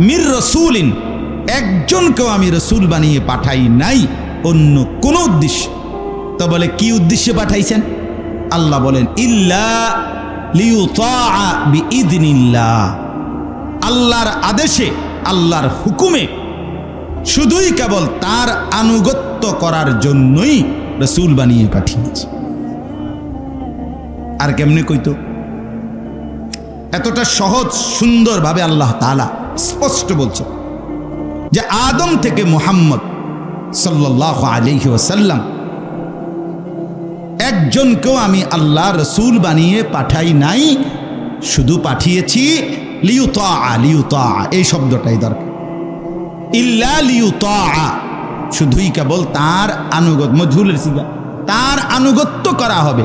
মির রাসূলিন, একজনকেও আমি রসুল বানিয়ে পাঠাই নাই অন্য কোনো উদ্দেশ্যে। তো বলে কি উদ্দেশ্যে পাঠাইছেন? আল্লাহ বলেন ইল্লা লিইউতাআ বিইذনিল্লাহ, আল্লাহর আদেশে, আল্লাহর হুকুমে, শুধুই কেবল তার আনুগত্য করার জন্যই রসুল বানিয়ে পাঠিয়েছে। আর কেমনে কইতো? এতটা সহজ সুন্দরভাবে আল্লাহ তাআলা স্পষ্ট বলছে যে আদম থেকে মুহাম্মদ সাল্লাল্লাহু আলাইহি ওয়াসাল্লাম একজনকেও আমি আল্লাহ রসুল বানিয়ে পাঠাই নাই, শুধু পাঠিয়েছি লিইউতাআ, এই শব্দটাই দরকার। ইল্লা লিইউতাআ, শুধুই কেবল তার আনুগত্য, মজহুলের সিগা, তার আনুগত্য করা হবে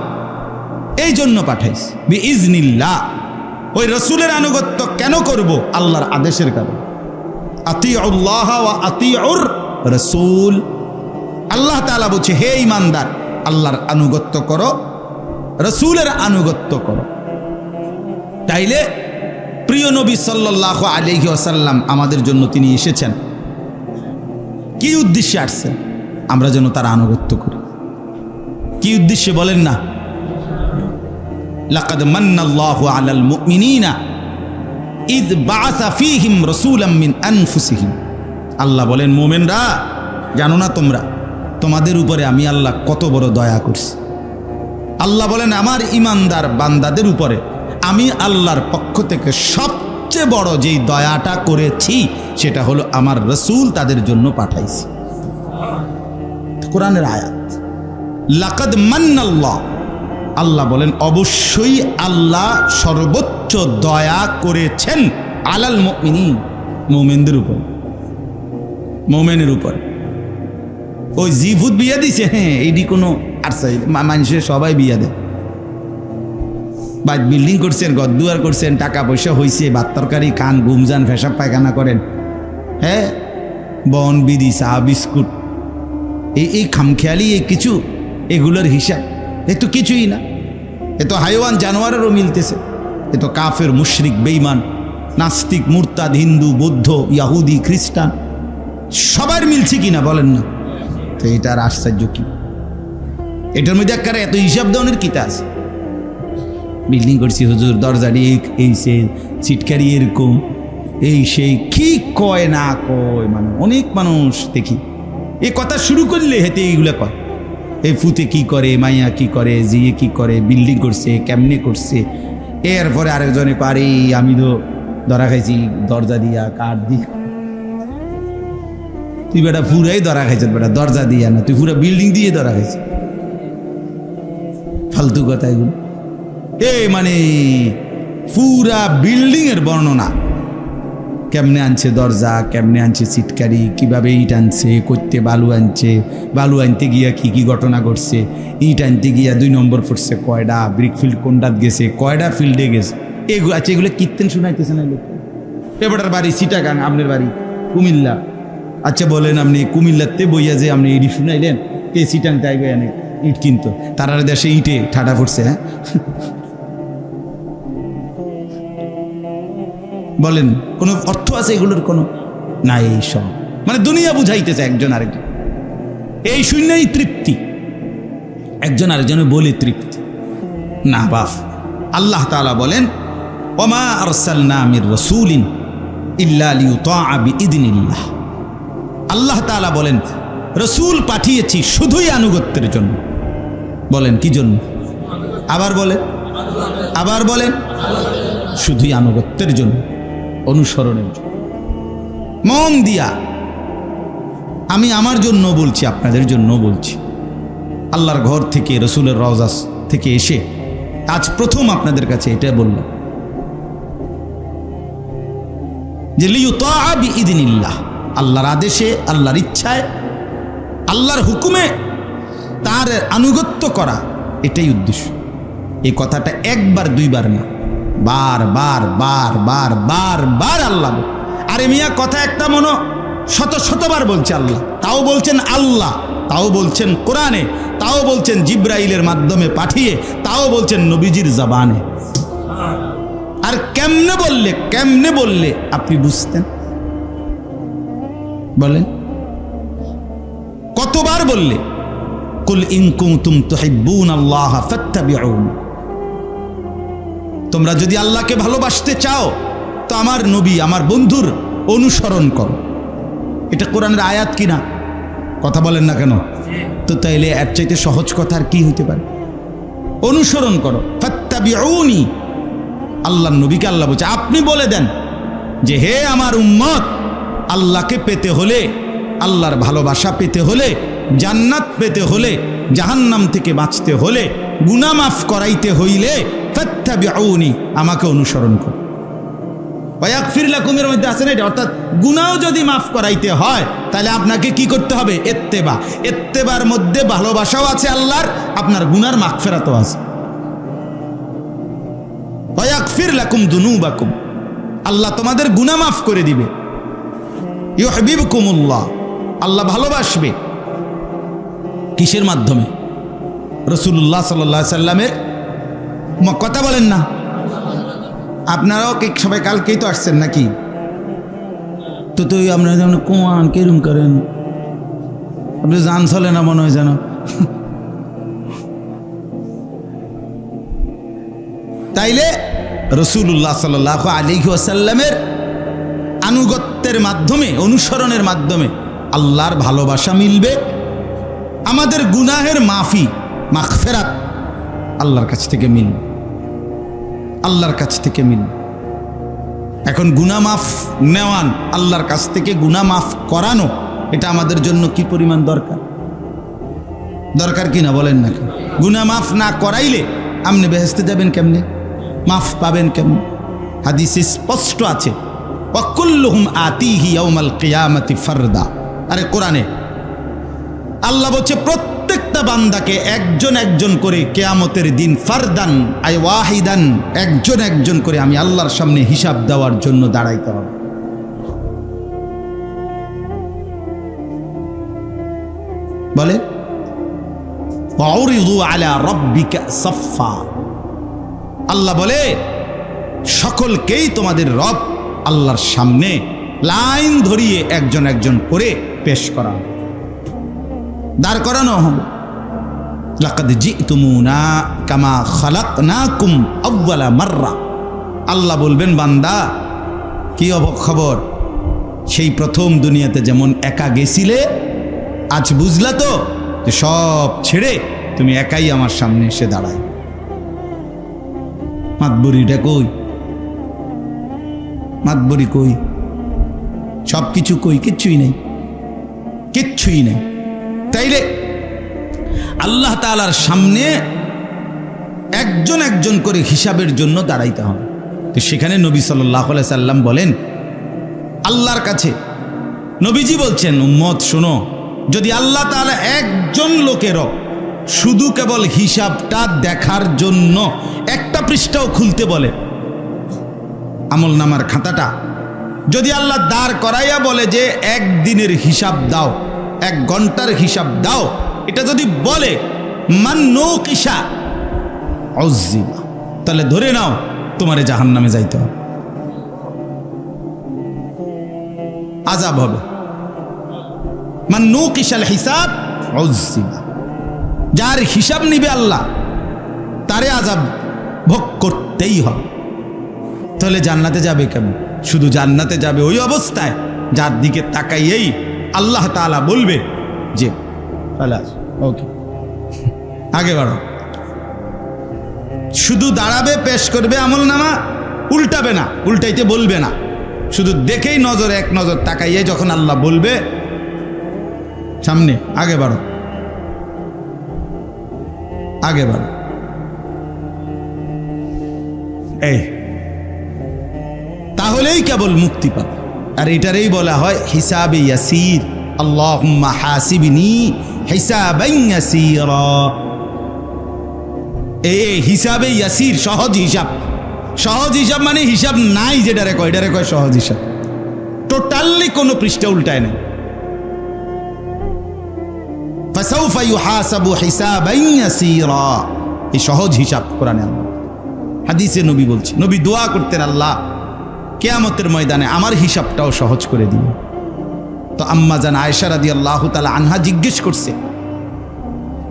এই জন্য পাঠাইছি। বিইজনিল্লাহ, ওই রসুলের আনুগত্য কেন করব? আল্লাহর আদেশের কারণে। আতিউল্লাহ ওয়া আতিউর রাসূল, আল্লাহ তাআলা বলছে হে ঈমানদার, আল্লাহর আনুগত্য করো, রসুলের আনুগত্য করো। তাইলে প্রিয় নবী সাল্লাল্লাহু আলাইহি ওয়াসাল্লাম আমাদের জন্য তিনি এসেছেন, কি উদ্দেশ্যে আসছেন? আমরা যেন তার আনুগত্য করি। কি উদ্দেশ্যে বলেন না? লাকাদ মান্নাল্লাহু আলাল মুমিনিনা ইয বাআসা ফীহিম রাসূলাম মিন আনফুসিহিম, আল্লাহ বলেন মুমিনরা জানো না তোমরা, তোমাদের উপরে আমি আল্লাহ কত বড় দয়া করছি। আল্লাহ বলেন আমার ঈমানদার বান্দাদের উপরে আমি আল্লাহর পক্ষ থেকে সবচেয়ে বড় যেই দয়াটা করেছি সেটা হলো আমার রসুল তাদের জন্য পাঠাইছি। কোরআনের আয়াত, লাকাদ মান্নাল্লাহ, আল্লাহ বলেন অবশ্যই আল্লাহ সর্বোচ্চ দয়া করেছেন আলাল মুমিনিন, মুমিনদের উপর, মুমিনের উপর। ওই জিভুত বিয়া দিছে, হ্যাঁ এইটি কোনো আর মানুষের সবাই বিয়া দেয়, বা বিল্ডিং করছেন, ঘরদুয়ার করছেন, টাকা পয়সা হয়েছে, ভাত তরকারি খান, ঘুমজান, পেশাব পায়খানা করেন, হ্যাঁ বন বিধি চা বিস্কুট এই খামখেয়ালি এই কিছু, এগুলোর হিসাব এ তো কিছুই না। এ তো হাইওয়ান জানোয়ারেরও মিলতেছে। এ তো কাফের, মুশরিক, বেঈমান, নাস্তিক, মুরতাদ, হিন্দু, বৌদ্ধ, ইয়াহুদি, খ্রিস্টান সবার মিলছে কিনা বলেন না? তো এটার আশ্চর্য কি? এটার মধ্যে একটা এত হিসাব দেওয়ার কিতা আছে? বিল্ডিং করছি হুজুর, দরজারি এই সে সিটকারি এরকম, এই সেই কি কয় না কয়, মানে অনেক মানুষ দেখি এই কথা শুরু করলে হেতে এইগুলা কয়, এই ফুতে কি করে, মাইয়া কি করে, জিয়ে কি করে, বিল্ডিং করছে, কেমনে করছে। এরপরে আরেকজনে পারে আমি তো ধরা খাইছি দরজা দিয়া, কাঠ দিয়া। তুই বেটা পুরাই ধরা খাইছ বেটা, দরজা দিয়া না, তুই পুরা বিল্ডিং দিয়ে ধরা খাইছ। ফালতু কথা এগুলো। মানে পুরা বিল্ডিং এর বর্ণনা, কেমনে আনছে দরজা, কেমনে আনছে সিটকারি, কিভাবে ইট আনছে, করতে বালু আনছে, বালু আনতে গিয়া কি কি ঘটনা ঘটছে, ইট আনতে গিয়া 2 নম্বর পড়ছে কয়টা, ব্রিক ফিল্ড কোনটাত গেছে, কয়টা ফিল্ডে গেছে, এগুলো আছে। এগুলো কীর্তেন শোনাইতেছে না লোক। এবারটার বাড়ি চিটাগাং, আপনার বাড়ি কুমিল্লা। আচ্ছা বলেন, আপনি কুমিল্লাতে বইয়া যে আপনি ইডি শুনাইলেন, কে চিটাং তাই এনে ইট কিনতো, তারা দেশে ইটে ঠাডা পড়ছে। হ্যাঁ বলেন, কোনো অর্থ আছে এগুলোর? কোনো নাই। এই সব মানে দুনিয়া বুঝাইতেছে একজন আরেকজন, এই শূন্যই তৃপ্তি, একজন আরেকজনের বলে তৃপ্তি না। বাপ আল্লাহ তাআলা বলেন, ওমা আরসালনা মির রাসূলিন ইল্লা লিইউতাআ বিইذনিল্লাহ। আল্লাহ তাআলা বলেন, রসুল পাঠিয়েছি শুধুই আনুগত্যের জন্য। বলেন কি জন্য? আবার বলেন, আবার বলেন, শুধুই আনুগত্যের জন্য, অনুসরণের জন্য। মন দিয়া আমি আমার জন্য বলছি, আপনাদের জন্য বলছি। আল্লাহর ঘর থেকে, রসুলের রওজা থেকে এসে আজ প্রথম আপনাদের কাছে এটা বললাম যে লিইউতাআ বিইذনিল্লাহ, আল্লাহর আদেশে, আল্লাহর ইচ্ছায়, আল্লাহর হুকুমে তার আনুগত্য করা, এটাই উদ্দেশ্য। এই কথাটা একবার দুইবার না, বার বার বার বার বার বার আল্লাহ। আরে মিয়া কথা একটা মনো শত শতবার বলছে আল্লাহ, তাও বলছেন আল্লাহ, তাও বলছেন কোরআনে, তাও বলছেন জিব্রাইলের মাধ্যমে পাঠিয়ে, তাও বলছেন নবীজির জবানে। আর কেমনে বললে আপনি বুঝতেন? বলেন কতবার বললে? কুল ইন কুনতুম তুহিব্বুনাল্লাহ ফাত্তাবিউনি, তোমরা যদি আল্লাহকে ভালোবাসতে চাও তো আমার নবী, আমার বন্ধুর অনুসরণ করো। এটা কোরআনের আয়াত কিনা? কথা বলেন না কেন? তো তাইলে এর চাইতে সহজ কথা আর কি হতে পারে? অনুসরণ করো, ফাত্তাবিউনি। আল্লাহর নবীকে আল্লাহ বলছে, আপনি বলে দেন যে হে আমার উম্মত, আল্লাহকে পেতে হলে, আল্লাহর ভালোবাসা পেতে হলে, জান্নাত পেতে হলে, জাহান্নাম থেকে বাঁচতে হলে, গুনাহ মাফ করাইতে হইলে ফাত্তাবিউনি, আমাকে অনুসরণ করো। ওয়াগফির লাকুমের মধ্যে আছে না এটা, অর্থাৎ গুনাহ যদি মাফ করাইতে হয় তাহলে আপনাকে কি করতে হবে? ইত্তেবা। ইত্তেবার মধ্যে ভালোবাসাও আছে আল্লাহর, আপনার গুনার মাগফিরাতও আছে। ওয়াগফির লাকুম যুনুবাকুম, আল্লাহ তোমাদের গুনাহ মাফ করে দিবে। ইউহিব্বুকুমুল্লাহ, আল্লাহ ভালোবাসবে। কিসের মাধ্যমে? রাসূলুল্লাহ সাল্লাল্লাহু আলাইহি সাল্লামের কথা বলেন না। আপনারাও কি সবাই কালকেই তো আসছেন নাকি? তো আপনারা যেমন কোয়ান কেরম করেন, আপনি জান চলে না মনে হয় যেন। তাইলে রাসূলুল্লাহ সাল্লাল্লাহু আলাইহি ওয়াসাল্লামের আনুগত্যের মাধ্যমে, অনুসরণের মাধ্যমে আল্লাহর ভালোবাসা মিলবে, আমাদের গুনাহের মাফি, মাগফিরাত আল্লাহর কাছ থেকে মিলবে, আল্লাহর কাছ থেকে মিলবে। এখন গুনাহ মাফ নেওয়ান, আল্লাহর কাছ থেকে গুনাহ মাফ করানো, এটা আমাদের জন্য কি পরিমাণ দরকার? দরকার কি না বলেন নাকি? গুনাহ মাফ না করাইলে আপনি বেহেশতে যাবেন কেমনে? মাফ পাবেন কেমনে? হাদিসে স্পষ্ট আছে, ওয়াকুল্লুহুম আতিহি ইয়াউমাল কিয়ামাতি ফারদা। আরে কোরআনে আল্লাহ বলছে প্রত্যেকটা বান্দাকে একজন একজন করে কিয়ামতের দিন, ফারদান আই ওয়াহিদান, একজন একজন করে আমি আল্লাহর সামনে হিসাব দেওয়ার জন্য দাঁড়াইতে হবে। বলে ওয়াউরিদু আলা রাব্বিকা সাফফা, আল্লাহ বলে সকলকেই তোমাদের রব আল্লাহর সামনে লাইন ধরিয়ে একজন একজন করে পেশ করা, দাঁড় করানো হবে। লাকাদ জিতুমুনা কামা খালাকনাকুম আউয়ালা মাররা, আল্লাহ বলবেন, বান্দা কি খবর, সেই প্রথম দুনিয়াতে যেমন একা গেছিলে, আজ বুঝলা তো যে সব ছেড়ে তুমি একাই আমার সামনে এসে দাঁড়ায়। মাতবরিটা কই, মাতবরি কই, সব কিছু কই, কিচ্ছুই নেই, কিচ্ছুই নেই। তাইলে আল্লাহ তাআলার সামনে একজন একজন করে হিসাবের জন্য দাঁড়াইতে হবে। তো সেখানে নবী সাল্লাল্লাহু আলাইহি সাল্লাম বলেন আল্লাহর কাছে, নবীজি বলছেন, উম্মত শোনো, যদি আল্লাহ তাআলা একজন লোকেরও শুধু কেবল হিসাবটা দেখার জন্য একটা পৃষ্ঠাও খুলতে বলে, আমল নামার খাতাটা যদি আল্লাহ দাঁড় করাইয়া বলে যে একদিনের হিসাব দাও, 1 ঘন্টার হিসাব দাও, এটা যদি বলে মান নৌকিসা উযিবা, তাহলে ধরে নাও তোমারে জাহান্নামে যাইতে হবে, আযাব হবে। মান নৌকিসাল হিসাব উযিবা, যার হিসাব নিবে আল্লাহ তারে আযাব ভোগ করতেই হবে। তাহলে জান্নাতে যাবে কেমন? শুধু জান্নাতে যাবে ওই অবস্থায় যার দিকে তাকাইয়েই আল্লাহ তাআলা বলবে যে ওকে আগে বাড়ো। শুধু দাঁড়াবে, পেশ করবে আমল নামা, উল্টাবে না, উল্টাইতে বলবে না, শুধু দেখেই নজর এক নজর তাকাইয়ে যখন আল্লাহ বলবে সামনে আগে বাড়ো, আগে বাড়ো, এই তাহলেই কেবল মুক্তি পাবে। আর এটারই বলা হয় হিসাবে ইয়াসির, আল্লাহুম্মা হাসিবনি হিসাবান ইয়াসিরা। এই হিসাবে ইয়াসির, সহজ হিসাব। সহজ হিসাব মানে হিসাব নাই যেটারে কয়, এটারে কয় সহজ হিসাব। টোটালি কোনো পৃষ্ঠা উল্টায় নাই। ফাসাউফা ইউহাসাবু হিসাবান ইয়াসিরা, এই সহজ হিসাব কোরআনে আল্লাহ, হাদিসে নবী বলছে, নবী দোয়া করতেন, আল্লাহ কিয়ামতের ময়দানে আমার হিসাবটাও সহজ করে দিও। তো আম্মা জান আয়েশা রাদিয়াল্লাহু তাআলা আনহা জিজ্ঞেস করছে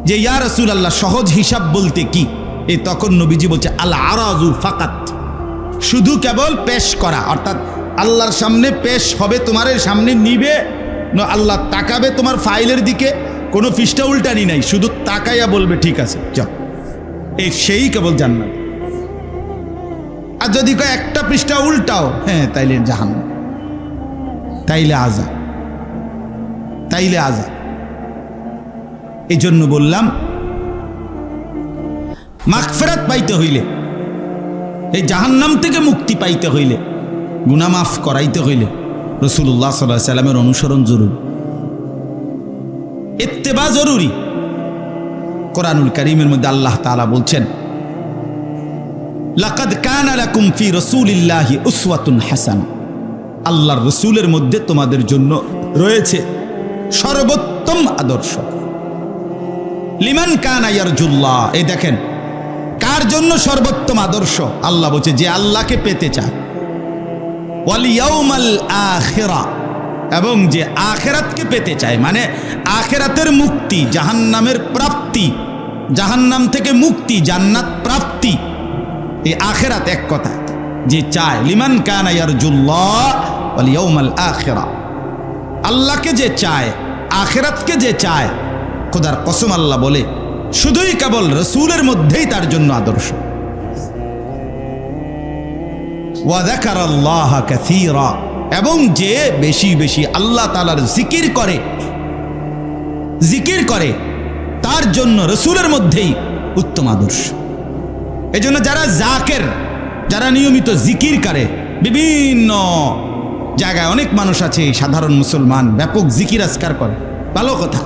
যে ইয়া রাসূলুল্লাহ, সহজ হিসাব বলতে কি? এই তখন নবীজি বলছে আল আরাজু ফাকাত, শুধু কেবল পেশ করা, অর্থাৎ আল্লাহর সামনে পেশ হবে, তোমার সামনে নিবে, আল্লাহ তাকাবে তোমার ফাইলের দিকে, কোনো পৃষ্ঠা উল্টানি নাই, শুধু তাকাইয়া বলবে ঠিক আছে যাও, এই সেই কেবল জান্নাত। আর যদি কয় একটা পৃষ্ঠা উল্টাও, হ্যাঁ তাইলে জাহান্নাম, তাইলে আযাব, তাইলে আযাব। এই জন্য বললাম মাগফিরাত পাইতে হইলে, এই জাহান্নাম থেকে মুক্তি পাইতে হইলে, গুনাহ মাফ করাইতে হইলে রাসূলুল্লাহ সাল্লাল্লাহু আলাইহি সাল্লামের অনুসরণ জরুরি, ইত্তেবা জরুরি। কোরআনুল কারীমের মধ্যে আল্লাহ তাআলা বলছেন লাকাদ কানা লাকুম ফি রাসূলিল্লাহি উসওয়াতুন হাসানা, আল্লাহর রাসূলের মধ্যে তোমাদের জন্য রয়েছে সর্বোত্তম আদর্শ। লিমান কানা ইয়ারজুল্লাহ, এই দেখেন কার জন্য সর্বোত্তম আদর্শ? আল্লাহ বলছে যে আল্লাহকে পেতে চায়, ওয়াল ইয়াউমাল আখিরা, এবং যে আখিরাতকে পেতে চায়, মানে আখিরাতের মুক্তি, জাহান্নামের প্রাপ্তি, জাহান্নাম থেকে মুক্তি, জান্নাত প্রাপ্তি, এই আখিরাত এক কথা যে চায়। লিমান কানা ইয়ারজুল্লাহ ওয়াল ইয়াউমাল আখিরা, আল্লাহকে যে চায়, আখিরাতকে যে চায়, খোদার কসম আল্লাহ বলে শুধুই কেবল রাসূলের মধ্যেই তার জন্য আদর্শ। ওয়া যাকারাল্লাহা কাসীরা, এবং যে বেশি বেশি আল্লাহ তাআলার জিকির করে, জিকির করে, তার জন্য রাসূলের মধ্যেই উত্তম আদর্শ। এজন্য যারা জাকের, যারা নিয়মিত জিকির করে, বিভিন্ন জায়গায় অনেক মানুষ আছে সাধারণ মুসলমান ব্যাপক জিকির আজকার করে, ভালো কথা,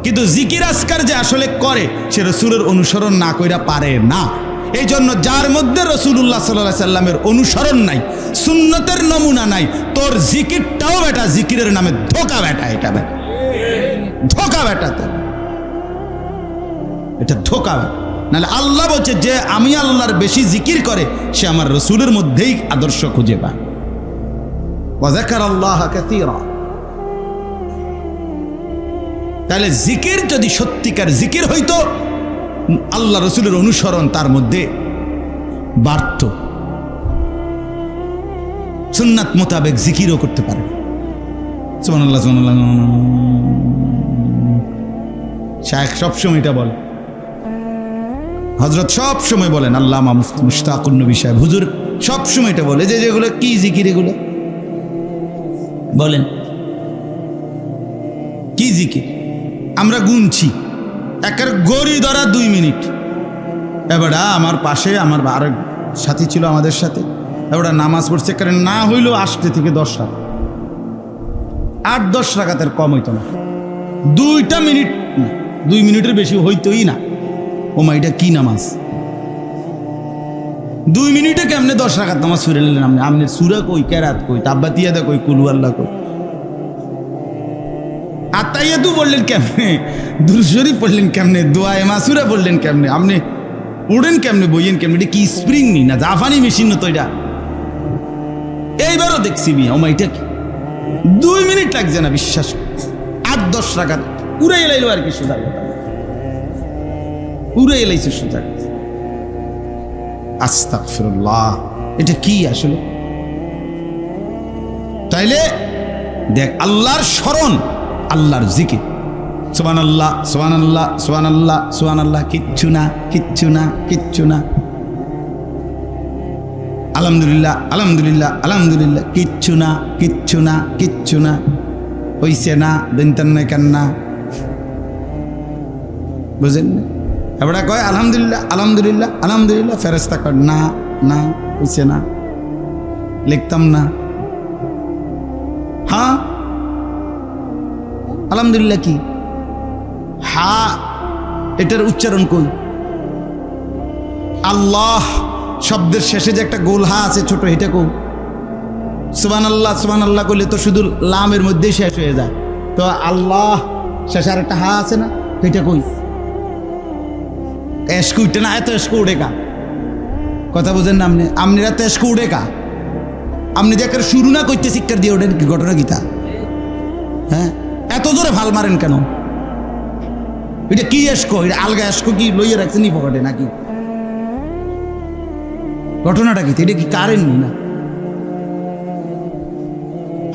কিন্তু জিকির আজকার যে আসলে করে সে রাসূলের অনুসরণ না কইরা পারে না। এই জন্য যার মধ্যে রাসূলুল্লাহ সাল্লাল্লাহু আলাইহি সাল্লামের অনুসরণ নাই, সুন্নতের নমুনা নাই, তোর জিকিরটাও বেটা জিকিরের নামে ধোঁকা বেটা, এটা বেটা ধোঁকা বেটা, তো এটা ধোঁকা বেটা। নাহলে আল্লাহ বলছে যে আমি আল্লাহর বেশি জিকির করে সে আমার রাসূলের মধ্যেই আদর্শ খুঁজে পায়। ওয়া যাকারাল্লাহা কাসীরা, তাহলে জিকির যদি সত্যিকার জিকির হইতো, আল্লাহ রাসূলের অনুসরণ তার মধ্যে বাড়ত। সুন্নাত মোতাবেক জিকিরও করতে পারে। সুবহানাল্লাহ সুবহানাল্লাহ। শায়েখ সবসময় এটা বলে, হযরত সব সময় বলেন, আল্লামা মুফতি মুশতাকুন নবী সাহেব হুজুর সব সময় এটা বলে যে যেগুলো কি জিকির, এগুলো বলেন কি জিকির। আমরা গুনছি, একের গড়ি ধরা 2 মিনিট। এবারে আমার পাশে আমার আরেক সাথী ছিল আমাদের সাথে, এবারে নামাজ পড়ছে, কারণ না হইলো 8 থেকে 10 রাকাত, 8-10 রাকাতের কম হইতো না, 2 মিনিট না, 2 মিনিটের বেশি হইতোই না। ও মা, এটা কি নামাজ? 2 মিনিটে কেমনে 10 রাকাত নামাজ পড়ে নিলেন আপনি? আপনি সূরা কই, কেরাত কই, তাব্বাতিয়াদা কই, কুলু আল্লাহ কই, আতাইয়াতু পড়লেন কেমনে, দুরূদ শরীফ পড়লেন কেমনে, দোয়ায়ে মাসুরা পড়লেন কেমনে, আপনি উড়েন কেমনে, বইয়েন কেমনে? এটা কি স্প্রিং নি না জাপানি মেশিন? তো এটা এইবারও দেখছি মিয়া। ও মা, এটা কি 2 মিনিট লাগছে না, বিশ্বাস 8-10 রাকাত উড়ে এলাইলো আর কি, সোজা কথা উড়ে এলাইছে সোজা। আস্তাগফিরুল্লাহ, এটা কি আসলে? তাইলে দেখ, আল্লাহর স্মরণ, আল্লাহর জিকির, সুবহানাল্লাহ সুবহানাল্লাহ সুবহানাল্লাহ সুবহানাল্লাহ, কিচ্ছু না কিচ্ছু না কিচ্ছু না, আলহামদুলিল্লাহ আলহামদুলিল্লাহ আলহামদুলিল্লাহ, কিচ্ছু না কিচ্ছু না কিচ্ছু না, হইছে না দিনতেন না কান্না, বুঝেন না? এবারে কয় আলহামদুলিল্লাহ আলহামদুলিল্লাহ আলহামদুলিল্লাহ, ফেরেশতা কয় না না, হইছে না, লিখতাম না। হ্যাঁ আলহামদুলিল্লাহ কি? হা, এটার উচ্চারণ কই? আল্লাহ শব্দের শেষে যে একটা গোল হা আছে ছোট, এটা কই? সুবহানাল্লাহ সুবহানাল্লাহ করলে তো শুধু লামের মধ্যেই শেষ হয়ে যায়, তো আল্লাহ শেষে আর একটা হা আছে না, এটা কই? এসকু উঠে না, এত এসকু উড়ে কা? কথা বোঝেন না আপনি? আপনিরা তো এসকু উড়ে কা? আপনি দেখার শুরু না করতে শিক্ষার দিয়ে ওঠেন, কি ঘটনা গীতা? হ্যাঁ, এত জোরে ভাল মারেন কেন? এটা কি এসকো? এটা আলগা এসকো কি লইয়ে রাখছেন নি পকেটে নাকি? ঘটনাটা কি? এটা কি কারেন্ট না?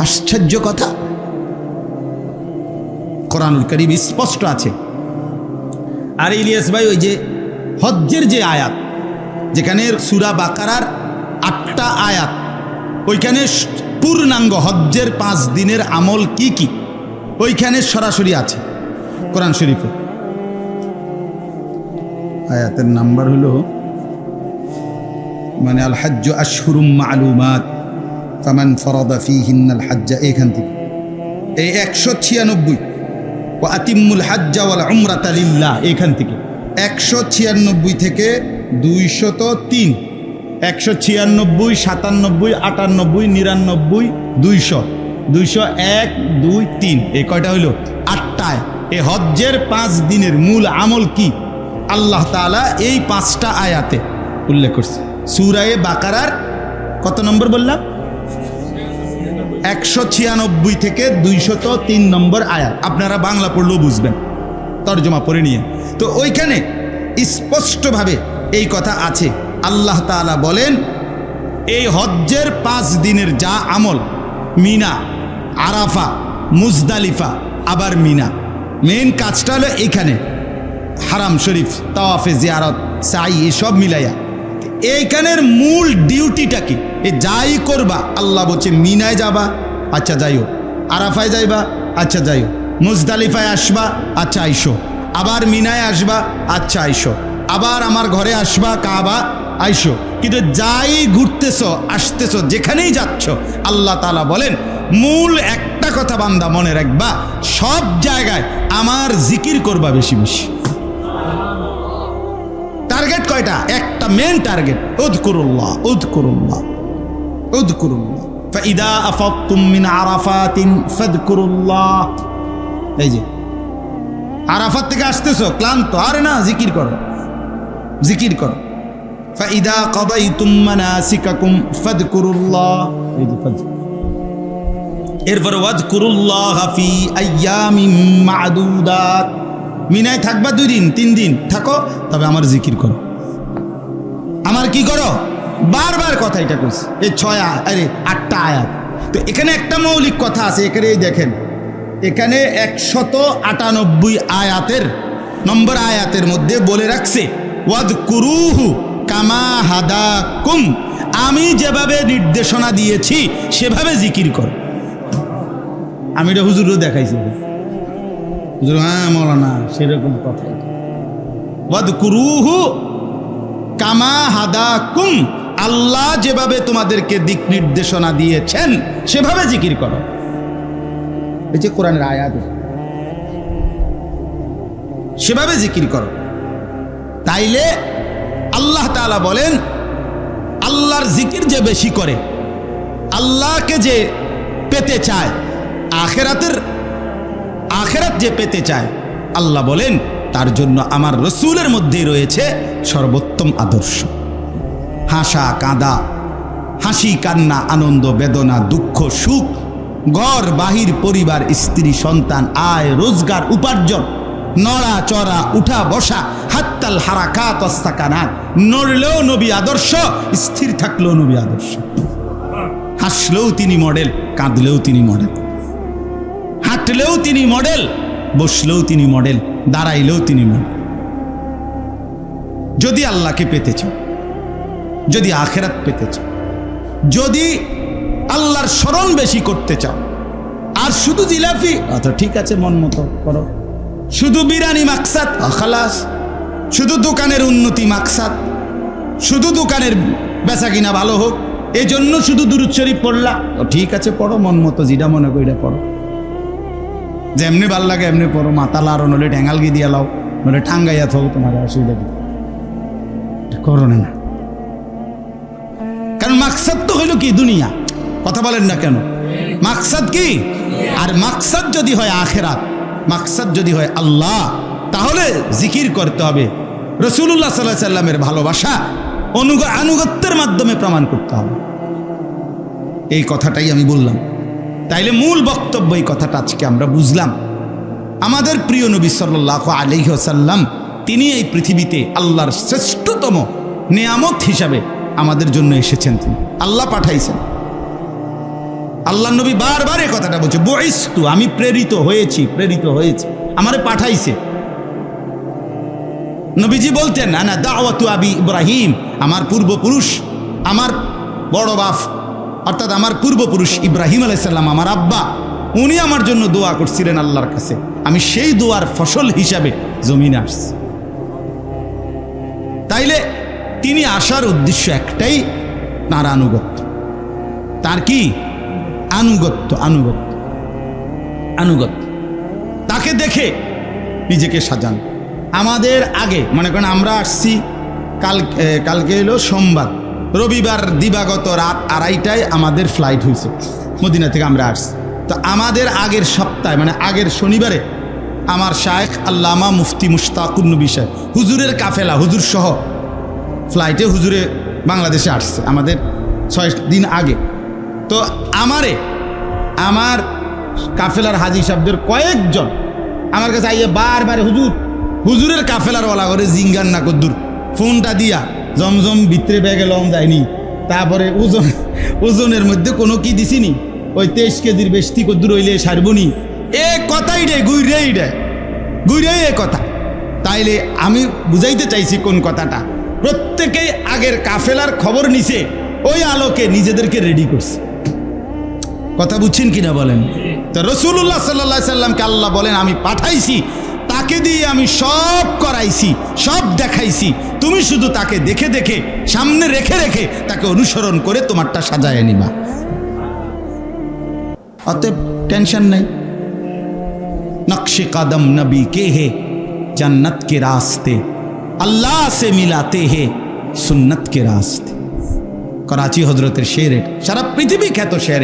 আশ্চর্য কথা, কোরআনুল কারীম স্পষ্ট আছে। আর ইলিয়াস ভাই, ওই যে হজ্জের যে আয়াত, যেখানে সূরা বাকারার 8টা আয়াত, ওইখানে পূর্ণাঙ্গ হজ্জের 5 দিনের আমল কি কি, ওইখানে সরাসরি আছে কোরআন শরীফে। আয়াতের নাম্বার হলো, মানে আল হাজ্জু আশহুরুম মা'লুমাত ফামান ফারাদা ফীহিন্নাল হাজ্জা, এখান থেকে এই 196, ওয়া আতিম্মুল হাজ্জা ওয়াল উমরাতা লিল্লাহ, এখান থেকে 196 থেকে 203, 196, 97, 98, 99, 200, 201, 2, 3, এই কয়টা হইল? 8টায়। এই হজ্জের 5 দিনের মূল আমল কি, আল্লাহ তাআলা এই 5টা আয়াতে উল্লেখ করছে। সূরা বাকারার কত নম্বর বললাম? 196 থেকে 203 নম্বর আয়াত। আপনারা বাংলা পড়লেও বুঝবেন, তর্জমা পড়ে নিয়ে। তো ওইখানে স্পষ্টভাবে এই কথা আছে। আল্লাহ তাআলা বলেন, এই হজ্জের 5 দিনের যা আমল, মিনা, আরাফা, মুজদালিফা, আবার মিনা, মেন কাজটা হলো এইখানে হারাম শরীফ, তাওয়াফে জিয়ারত, সাই, এসব মিলাইয়া এইখানের মূল ডিউটিটা কি? এ যাই করবা, আল্লাহ বলছে মিনায় যাবা, আচ্ছা যাইও, আরাফায় যাইবা, আচ্ছা যাইও, মুজদালিফায় আসবা, আচ্ছা আইসো, আবার মিনায় আসবা, আচ্ছা আইসো, আবার আমার ঘরে আসবা, কাবা আইসো। কিন্তু যাই ঘুরতেছ আসতেছ, যেখানেই যাচ্ছ, আল্লাহ তাআলা বলেন মূল একটা কথা বান্দা মনে রাখবা, সব জায়গায় আমার জিকির করবা বেশি বেশি। টার্গেট কয়টা? একটা মেন টার্গেট, উযকুরুল্লাহ উযকুরুল্লাহ উযকুরুল্লাহ, ফাইদা আফাদতুম মিন আরাফাতিন ফাযকুরুল্লাহ। এই যে আরাফাত থেকে আসতেছো ক্লান্ত, আরে না, জিকির করো জিকির করো। ফাইদা কাদাইতুম মানাসিকাকুম ফাযকুরুল্লাহ, এই যে এরপর ওয়াযকুরুল্লাহ ফি আইয়ামিন মা'দুদাত, মিনায় থাকবা 2 দিন 3 দিন থাকো, তবে আমার জিকির করো। আমার কি করো? বারবার কথা এটা কইছে, এই 8টা আয়াত। তো এখানে একটা মৌলিক কথা আছে, এখানে দেখেন, এখানে 198 আয়াতের নম্বর আয়াতের মধ্যে বলে রাখছে ওয়াদকুরুহু কামা হাদাকুম, আমি যেভাবে নির্দেশনা দিয়েছি সেভাবে জিকির কর। আমি এটা হুজুরও দেখাইছি, হুজুর হ্যাঁ মৌলানা সেরকম কথা। ওয়াদকুরুহু কামা হাদাকুম, আল্লাহ যেভাবে তোমাদেরকে দিক নির্দেশনা দিয়েছেন সেভাবে জিকির করো। এই যে কোরআনের আয়াত, সেভাবে জিকির করো। তাইলে আল্লাহ তাআলা বলেন, আল্লাহর জিকির যে বেশি করে, আল্লাহকে যে পেতে চায়, আখেরাত যে পেতে চায়, আল্লাহ বলেন তার জন্য আমার রসুলের মধ্যেই রয়েছে সর্বোত্তম আদর্শ। হাসা কাঁদা, হাসি কান্না, আনন্দ বেদনা, দুঃখ সুখ, ঘর বাহির, পরিবার, স্ত্রী সন্তান, আয় রোজগার, উপার্জন, নড়া চড়া, উঠা বসা, হাত্তাল হারাকাত ওয়াসসাকানাত, নড়লেও নবী আদর্শ, স্থির থাকলেও নবী আদর্শ। হাসলেও তিনি মডেল, কাঁদলেও তিনি মডেল, হাঁটলেও তিনি মডেল, বসলেও তিনি মডেল, দাঁড়াইলেও তিনি মডেল। যদি আল্লাহকে পেতে চাও, যদি আখেরাত পেতে চাও, যদি আল্লাহর স্মরণ বেশি করতে চাও, আর শুধু জিলাপি আচ্ছা ঠিক আছে মন মতো করো, শুধু বিরানি মাকসাদ খালাস, শুধু দোকানের উন্নতি মাকসাদ, শুধু দোকানের বেচা কিনা ভালো হোক, এই জন্য শুধু দুরূদ শরীফ পড়লা, ঠিক আছে পড়ো মন মতো, যেটা মনে করি পড়ো, যেমনি ভাল লাগে এমনি পড়ো, মাথা লাড়ো, নলে ঠ্যাঙ্গাল গিয়ে দিয়া লাও, নলে টাঙ্গাইয়া থাকো, তোমার অসুবিধা কি করো না। কারণ মাকসাদ তো হইল কি দুনিয়া, কথা বলেন না কেন? মাকসাদ কি? আর মাকসাদ যদি হয় আখেরাত, মাকসাদ যদি হয় আল্লাহ, তাহলে জিকির করতে হবে, রাসূলুল্লাহ সাল্লাল্লাহু আলাইহি সাল্লামের ভালোবাসা আনুগত্যের মাধ্যমে প্রমাণ করতে হবে। এই কথাটাই আমি বললাম। তাইলে মূল বক্তব্য এই কথাটা আজকে আমরা বুঝলাম। আমাদের প্রিয় নবী সাল্লাল্লাহু আলাইহি ওয়াসাল্লাম, তিনি এই পৃথিবীতে আল্লাহর শ্রেষ্ঠতম নেয়ামত হিসাবে আমাদের জন্য এসেছেন, তিনি আল্লাহ পাঠাইছেন। আল্লাহ নবী বারবার এই কথাটা বলছে, বুইস্তু, আমি প্রেরিত হয়েছি, আমারে পাঠাইছে। নবীজি বলতেন আনা দাওয়াতু আবি ইব্রাহিম, আমার পূর্বপুরুষ, আমার বড় বাপ অর্থাৎ আমার পূর্বপুরুষ ইব্রাহিম আলাইহিস সালাম, আমার আব্বা, উনি আমার জন্য দোয়া করছিলেন আল্লাহর কাছে, আমি সেই দোয়ার ফসল হিসাবে জমিনে আসছি। তাইলে তিনি আসার উদ্দেশ্য একটাই, তার আনুগত্য। তার কি? আনুগত্য। তাকে দেখে নিজেকে সাজান। আমাদের আগে মনে করেন আমরা আসছি, কালকে এলো সোমবার, রবিবার দিবাগত রাত 2:30টায় আমাদের ফ্লাইট হয়েছে মদিনা থেকে, আমরা আসছি। তো আমাদের আগের সপ্তাহে মানে আগের শনিবারে আমার শায়েখ আল্লামা মুফতি মুশতাকুন নবী সাহেব, হুজুরের কাফেলা, হুজুর সহ ফ্লাইটে হুজুরে বাংলাদেশে আসছে আমাদের 6 দিন আগে। তো আমার কাফেলার হাজি সাহেবদের কয়েকজন আমার কাছে আইয়ে বারবার হুজুরের কাফেলার ওলা করে জিঙ্গান না কদ্দুর, ফোনটা দিয়া জমজম ভিতরে ব্যাগে লম যায়নি, তারপরে ওজনের মধ্যে কোনো কি দিছিনি, ওই 23 কেজির বেশি কদ্দুর হইলে সারবনি, এ কথাই রে গুইরে এ কথা। তাইলে আমি বুঝাইতে চাইছি কোন কথাটা, প্রত্যেকেই আগের কাফেলার খবর নিছে, ওই আলোকে নিজেদেরকে রেডি করছে। কথা বুঝছেন কিনা বলেন? তো রাসূলুল্লাহ সাল্লাল্লাহু আলাইহি সাল্লামকে আল্লাহ বলেন আমি পাঠাইছি, তাকে দিয়ে আমি সব করাইছি, সব দেখাইছি, তুমি শুধু তাকে দেখে দেখে সামনে রেখে রেখে তাকে অনুসরণ করে তোমারটা সাজায় নিবা। অতএব টেনশন নাই। নকশে কদম নবী কে হে, जन्नत के रास्ते अल्लाह से मिलाते हैं सुन्नत के रास्ते। कराची हजरतेर शेर, सारा पृथ्वी ख्यात शेर,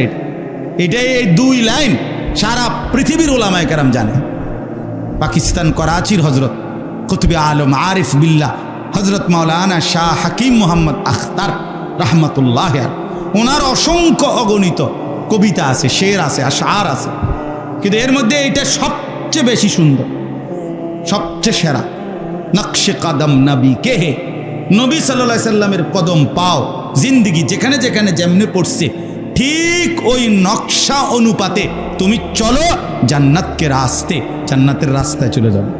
एटाई এই 2 লাইন সারা পৃথিবীর উলামায়ে কেরাম জানে। পাকিস্তান করাচির হজরত কুতুবে আলম আরিফ বিল্লাহ হজরত মাওলানা শাহ হাকিম মোহাম্মদ আখতার রহমতুল্লাহ, ওনার অসংখ্য অগণিত কবিতা আছে, শের আছে, আশআর আছে, কিন্তু এর মধ্যে এটা সবচেয়ে বেশি সুন্দর, সবচেয়ে সেরা। নকশে কদম নবী কে হে, নবী সাল্লাল্লাহু আলাইহি সাল্লামের কদম পাও জিন্দিগি যেখানে যেখানে যেমনে পড়ছে ঠিক ওই নকশা অনুপাতে তুমি চলো জান্নাতকে রাস্তে, জান্নাতের রাস্তায় চলে যাবে।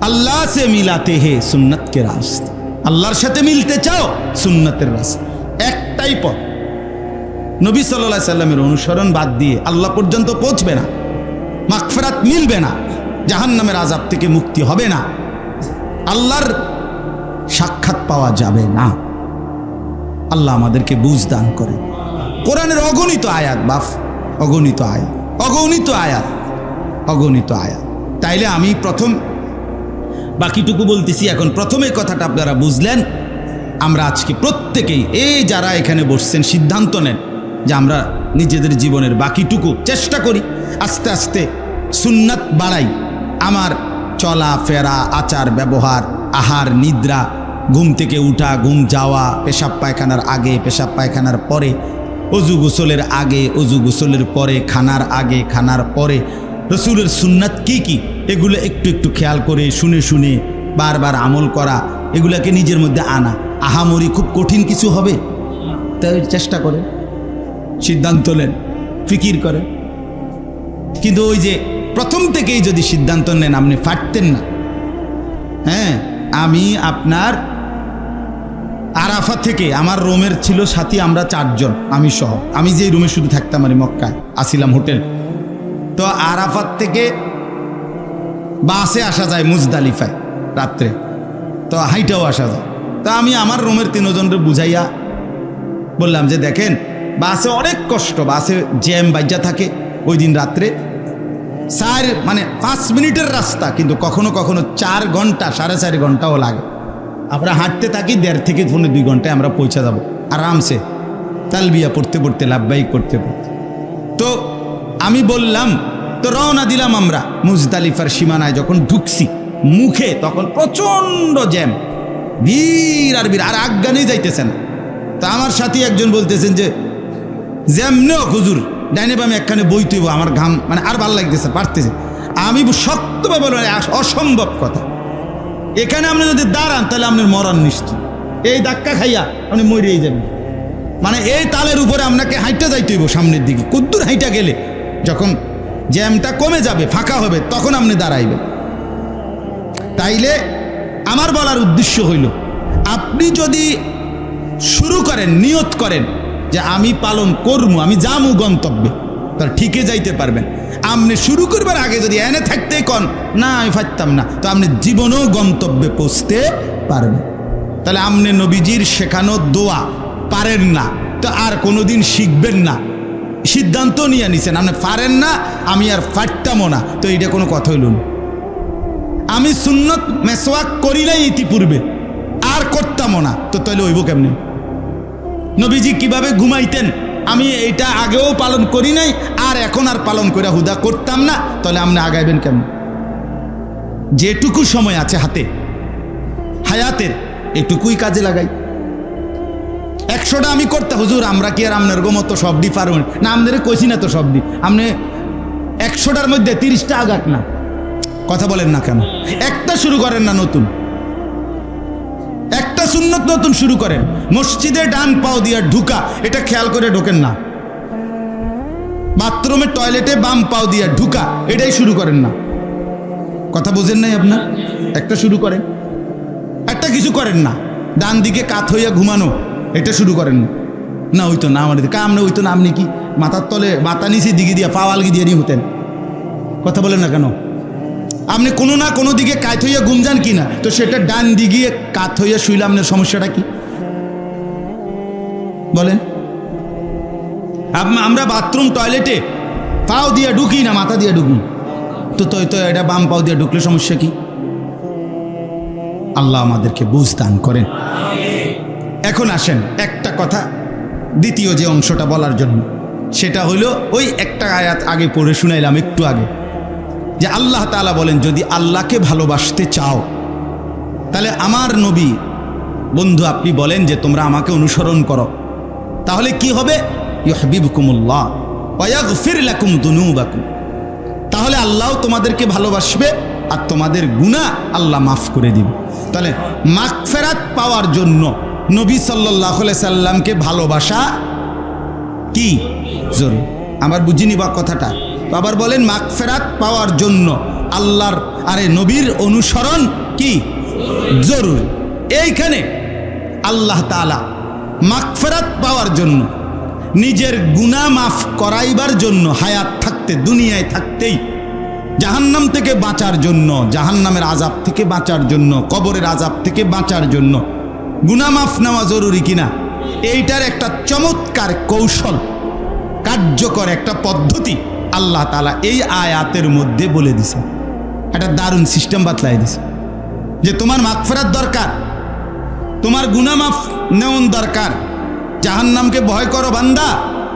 আল্লাহ সে মিলাতে হে সুন্নত কে রাস্তা, আল্লাহর সাথে মিলতে চাও সুন্নতের রাস্তা। একটাই পথ, নবী সাল্লাল্লাহু আলাইহি সাল্লামের অনুসরণ বাদ দিয়ে আল্লাহ পর্যন্ত পৌঁছবে না, মাগফিরাত মিলবে না, জাহান্নামের আযাব থেকে মুক্তি হবে না, আল্লাহর সাক্ষাৎ পাওয়া যাবে না। আল্লাহ আমাদেরকে বুঝ দান করে। কোরআনের অগণিত আয়াত বাফ, অগণিত আয়াত, অগণিত আয়াত, অগণিত আয়াত। তাইলে আমি প্রথম বাকিটুকু বলতেছি। এখন প্রথমে কথাটা আপনারা বুঝলেন, আমরা আজকে প্রত্যেকেই এই যারা এখানে বসছেন সিদ্ধান্ত নেন যে আমরা নিজেদের জীবনের বাকিটুকু চেষ্টা করি আস্তে আস্তে সুন্নাত বাড়াই। আমার চলা ফেরা, আচার ব্যবহার, আহার নিদ্রা, ঘুম থেকে উঠা, ঘুম যাওয়া, পেশাব পায়খানার আগে, পেশাব পায়খানার পরে, অজু গোসলের আগে, অজু গোসলের পরে, খানার আগে, খানার পরে রসুলের সুন্নাত কি কি এগুলো একটু একটু খেয়াল করে শুনে শুনে বারবার আমল করা, এগুলাকে নিজের মধ্যে আনা। আহামরি খুব কঠিন কিছু হবে, তাই চেষ্টা করে সিদ্ধান্ত নেন, ফিকির করে। কিন্তু ওই যে প্রথম থেকেই যদি সিদ্ধান্ত নেন আপনি ফাটতেন না। হ্যাঁ, আমি আপনার আরাফা থেকে, আমার রুমের ছিল সাথী আমরা 4 জন, আমি সহ, আমি যে রুমে শুধু থাকতাম আর মক্কায় আসিলাম হোটেল। তো আরাফাত থেকে বাসে আসা যায় মুজদালিফায় রাত্রে, তো হাইটাও আসা যায়। তো আমি আমার রুমের 3 জনকে বুঝাইয়া বললাম যে দেখেন বাসে অনেক কষ্ট, বাসে জ্যাম বাইজা থাকে ওই দিন রাত্রে, 5 মিনিটের রাস্তা, কিন্তু কখনো কখনো 4 ঘন্টা 4.5 ঘন্টাও লাগে। আমরা হাঁটতে থাকি 1.5 থেকে 2 ঘন্টায় আমরা পৌঁছে যাব আরামসে, তালবিয়া পড়তে পড়তে, লাব্বাইক করতে করতে। তো আমি বললাম, তো রওনা দিলাম আমরা মুজদালিফার সীমানায়। যখন ঢুকছি মুখে তখন প্রচণ্ড জ্যাম, ভিড় আর ভিড়, আর আজ্ঞানেই যাইতেছে না। তা আমার সাথী একজন বলতেছেন যে জ্যামনে হুজুর ডাইনে বামে একখানে বইতেইব, আমার ঘাম আর ভাল লাগতেছে, পারতেছে। আমি শক্তভাবে বললাম অসম্ভব কথা, এখানে আপনি যদি দাঁড়ান তাহলে আপনার মরণ নিশ্চিত, এই ধাক্কা খাইয়া আপনি মরেই যাবেন। এই তালের উপরে আপনাকে হাইটা যাইতে হইব সামনের দিকে, কদ্দুর হাইটা গেলে যখন জ্যামটা কমে যাবে, ফাঁকা হবে, তখন আপনি দাঁড়াইবেন। তাইলে আমার বলার উদ্দেশ্য হইল, আপনি যদি শুরু করেন, নিয়ত করেন যে আমি পালন করবো, আমি যামু গন্তব্যে, তাহলে ঠিকই যাইতে পারবেন। আপনি শুরু করবার আগে যদি এনে থাকতে কন না আমি পারতাম না, তো আপনি জীবনেও গন্তব্যে পৌঁছতে পারবেন। তাহলে আপনি নবীজির শেখানো দোয়া পারেন না, তো আর কোনোদিন শিখবেন না। সিদ্ধান্ত নিয়ে নিছেন আপনি পারেন না, আমি আর পারতামও না, তো এইটা কোনো কথা হইল না। আমি সুন্নত মেসওয়াক করি নাই ইতিপূর্বে, আর করতামও না, তো তাহলে হইব কেমনি? নবীজি কিভাবে ঘুমাইতেন আমি এইটা আগেও পালন করি নাই, আর এখন আর পালন করে হুদা করতাম না, তাহলে আপনি আগাইবেন কেমন? যেটুকু সময় আছে হাতে হায়াতের, এটুকুই কাজে লাগাই। 100টা আমি করতে হুজুর, আমরা কি আর আপনার মতো সবডি পারবেন না? আপনাদের কইছি না তো সবডি, আপনি 100টার মধ্যে 30টা আগাক না, কথা বলেন না কেন? একটা শুরু করেন না, নতুন একটা সুন্নত নতুন শুরু করেন। মসজিদে ডান পাও দিয়া ঢুকা, এটা খেয়াল করে ঢোকেন না। বাথরুমে টয়লেটে বাম পাও দিয়া ঢুকা, এটাই শুরু করেন না। কথা বোঝেন নাই আপনার? একটা শুরু করেন, একটা কিছু করেন না। ডান দিকে কাত হইয়া ঘুমানো, এটা শুরু করেন না। না হইতো না, আমাদের কামনে হইতো না। আপনি কি মাথার তলে বাতা নিচে দিকে দিয়া পাওয়ালগি দিয়ে নিয়ে হতেন? কথা বলেন না কেন? আপনি কোনো না কোনো দিকে কাত হইয়া ঘুম যান কিনা, তো সেটা ডান দিকে কাত হইয়া শুইলে আপনার সমস্যাটা কি বলেন? আমরা বাথরুম টয়লেটে পাও দিয়া ঢুকি না মাথা দিয়া ঢুকি, তো তো এটা বাম পাও দিয়া ঢুকলে সমস্যা কি? আল্লাহ আমাদেরকে বুঝ দান করেন। এখন আসেন একটা কথা দ্বিতীয় যে অংশটা বলার জন্য, সেটা হইল ওই একটা আয়াত আগে পড়ে শুনাইলাম একটু আগে, যে আল্লাহ তাআলা বলেন যদি আল্লাহকে ভালোবাসতে চাও তাহলে আমার নবী বন্ধু আপনি বলেন যে তোমরা আমাকে অনুসরণ করো, তাহলে কি হবে? ইউহিব্বুকুমুল্লাহ ওয়া ইয়াগফির লাকুম যুনুবাকুম, তাহলে আল্লাহ তোমাদেরকে ভালোবাসবে আর তোমাদের গুনাহ আল্লাহ মাফ করে দিবে। তাহলে মাগফিরাত পাওয়ার জন্য নবী সাল্লাল্লাহু আলাইহি সাল্লামকে ভালোবাসা কি জরুরি। আমার বুঝিনি বা কথাটা। তো আবার বলেন মাগফিরাত পাওয়ার জন্য আল্লাহর নবীর অনুসরণ কি জরুরি। এইখানে আল্লাহ তাআলা মাগফিরাত পাওয়ার জন্য, নিজের গুনাহ মাফ করাইবার জন্য হায়াত থাকতে, দুনিয়ায় থাকতেই জাহান্নাম থেকে বাঁচার জন্য, জাহান্নামের আযাব থেকে বাঁচার জন্য, কবরের আযাব থেকে বাঁচার জন্য গুনাহ মাফ নেওয়া জরুরি কিনা, এইটার একটা চমৎকার কৌশল, কার্যকর একটা পদ্ধতি আল্লাহ তাআলা এই আয়াতের মধ্যে বলে দিছে। একটা দারুণ সিস্টেম বাতলাই দিছে যে তোমার মাগফিরাত দরকার, তোমার গুনাহ মাফ নেওয়ার দরকার, জাহান্নামকে ভয় করো বান্দা,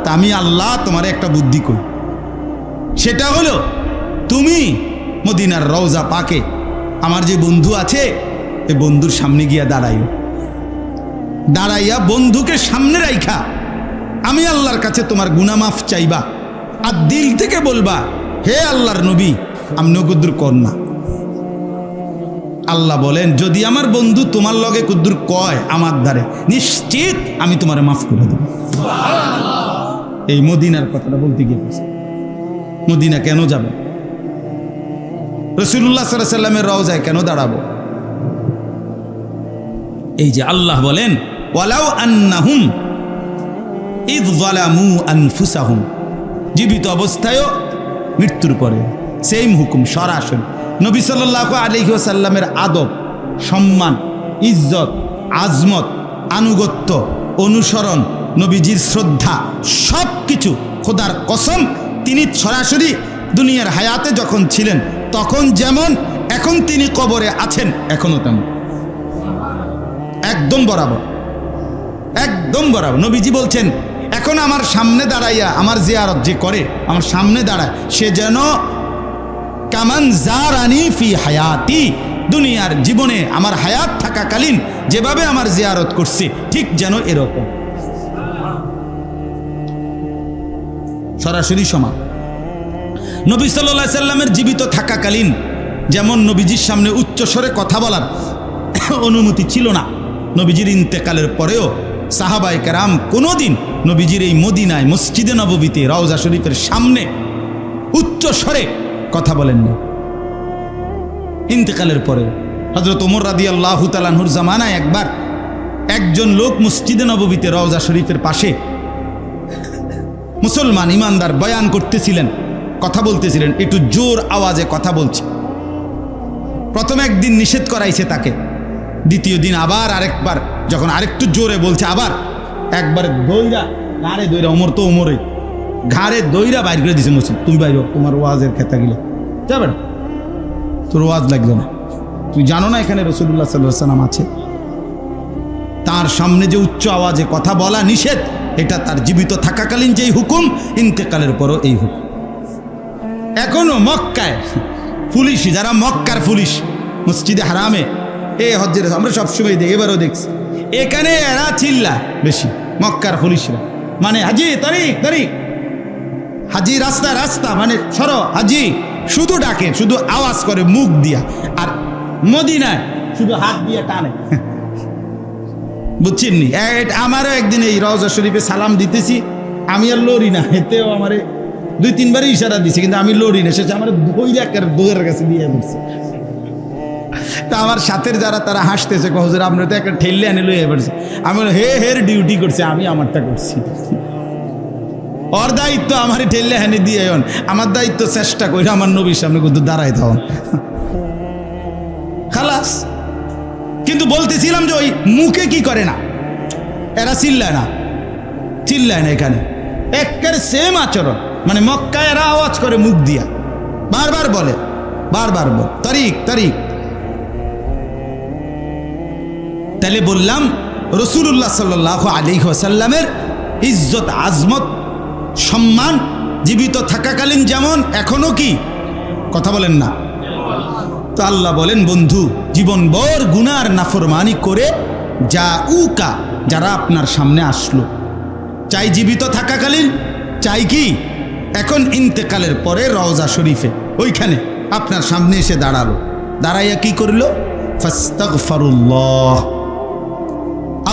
তা আমি আল্লাহ তোমার একটা বুদ্ধি করি। সেটা হলো তুমি মদিনার রওজা পাকে আমার যে বন্ধু আছে, এই বন্ধুর সামনে গিয়া দাঁড়াইয়া বন্ধুকে সামনে রাইখা আমি আল্লাহর কাছে তোমার গুনাহ মাফ চাইবা, আর দিল থেকে বলবা, হে আল্লাহর নবী আমনে কুদ্দুর কর না। আল্লাহ বলেন যদি আমার বন্ধু তোমার লগে কুদ্দুর কয় আমার দ্বারে, নিশ্চিত আমি তোমারে মাফ করে দেব। এই মদিনার কথাটা বলতে গিয়ে মদিনা কেন যাবে, রাসূলুল্লাহ সাল্লাল্লাহু আলাইহি সাল্লামের রওজায় কেন দাঁড়াবো? এই যে আল্লাহ বলেন ওয়ালাউ আন্নাহুম ইয যালামু আনফুসাহুম, জীবিত অবস্থায়ও মৃত্যুর পরে সেম হুকুম সরাসরি। নবী সাল্লাল্লাহু আলাইহি ওয়াসাল্লামের আদব, সম্মান, ইজ্জত, আজমত, আনুগত্য, অনুসরণ, নবীজির শ্রদ্ধা, সব কিছু খোদার কসম তিনি সরাসরি দুনিয়ার হায়াতে যখন ছিলেন তখন যেমন, এখন তিনি কবরে আছেন এখনো তেমন, একদম বরাবর, একদম বরাবর। নবীজি বলছেন এখন আমার সামনে দাঁড়াইয়া আমার জিয়ারত যে করে, আমার সামনে দাঁড়ায়, সে যেন কামান জারানি ফি হায়াতি, দুনিয়ার জীবনে আমার হায়াত থাকাকালীন যেভাবে আমার জিয়ারত করছে ঠিক যেন এরকম, সরাসরি সমান। নবী সাল্লাল্লাহু আলাইহি সাল্লামের জীবিত থাকাকালীন যেমন নবীজির সামনে উচ্চস্বরে কথা বলার অনুমতি ছিল না, নবীজির ইন্তেকালের পরেও সাহাবায়ে কেরাম কোনোদিন নবীজির এই মদিনায় মসজিদে নববীতে রওজা শরীফের সামনে উচ্চস্বরে কথা বলেন না। ইন্তেকালের পরে হযরত ওমর রাদিয়াল্লাহু তাআলা আনহুর জামানায় একবার একজন লোক মসজিদে নববীতে রওজা শরীফের পাশে মুসলমান ইমানদার বয়ান করতেছিলেন, কথা বলতেছিলেন, একটু জোর আওয়াজে কথা বলছে। প্রথম একদিন নিষেধ করাইছে তাকে, দ্বিতীয় দিন আবার আরেকবার যখন আরেকটু জোরে বলছে, আবার একবার দইরা ঘাড়ে দইরা, ওমর তো ওমরে ঘাড়ে দইরা বাইর করে দিছে মসজিদ, তুই বাইর, তোমার ওয়াজের খেতা গেলে যাবে না, তোর ওয়াজ লাগবে না, তুই জানো না এখানে রাসূলুল্লাহ সাল্লাল্লাহু আলাইহি ওয়াসাল্লাম আছে। তার সামনে যে উচ্চ আওয়াজে কথা বলা নিষেধ, এটা তার জীবিত থাকাকালীন যেই হুকুম, ইন্তেকালের পরও এই হুকুম। এখনো মক্কায় পুলিশ, যারা মক্কার পুলিশ মসজিদে হারামে এই হজ্জের, আমরা সবসময় দেখি, এবারও দেখছি, এখানে এরা চিল্লা বেশি, মক্কার পুলিশরা, মানে হাজি তারিক তারিক, হাজি রাস্তা রাস্তা, মানে সরো হাজি, শুধু ডাকে, শুধু আওয়াজ করে মুখ দিয়া, আর মদিনায় শুধু হাত দিয়ে টানে। বুঝছেন নি? আমারও একদিন এই রওজা শরীফে সালাম দিতেছি, আমি আর লড়ি না, এতেও আমারে 2-3 বারই ইশারা দিছে, কিন্তু আমি লড়ি না, সেটা আমার দইয়ের কাছে দিয়ে পড়ছে। তা আমার সাথের যারা তারা হাসতেছে, হুজুর আপনি তো একটা ঠেললে আনে লইয়া পড়ছে। আমি বলি হের ডিউটি করছে, আমি আমারটা করছি, ওর দায়িত্ব আমার ঠেললে হানে দিয়ে, আমার দায়িত্ব চেষ্টা করে আমার নবীর সামনে কিন্তু দাঁড়াই থাকুন, খালাস। কিন্তু বলতেছিলাম যে ওই মুখে কি করে না, এরা চিল্লায় না, চিল্লায় না, এখানে একের সেম আচরণ, মানে মক্কায় এরা আওয়াজ করে মুখ দিয়া, বারবার বলে, বারবার বল তারিক তারিক। তাহলে বললাম রাসূলুল্লাহ সাল্লাল্লাহু আলাইহি ওয়াসাল্লামের ইজ্জত, আজমত, সম্মান জীবিত থাকাকালীন যেমন এখনো কি, কথা বলেন না। তো আল্লাহ বলেন বন্ধু, জীবনভর গুনার নাফরমানি করে যা উকা, যারা আপনার সামনে আসলো, চাই জীবিত থাকাকালীন, চাই কি এখন ইন্তেকালের পরে রওজা শরীফে ওইখানে আপনার সামনে এসে দাঁড়ালো, দাঁড়াইয়া কি করলো, ফাস্তাগফিরুল্লাহ,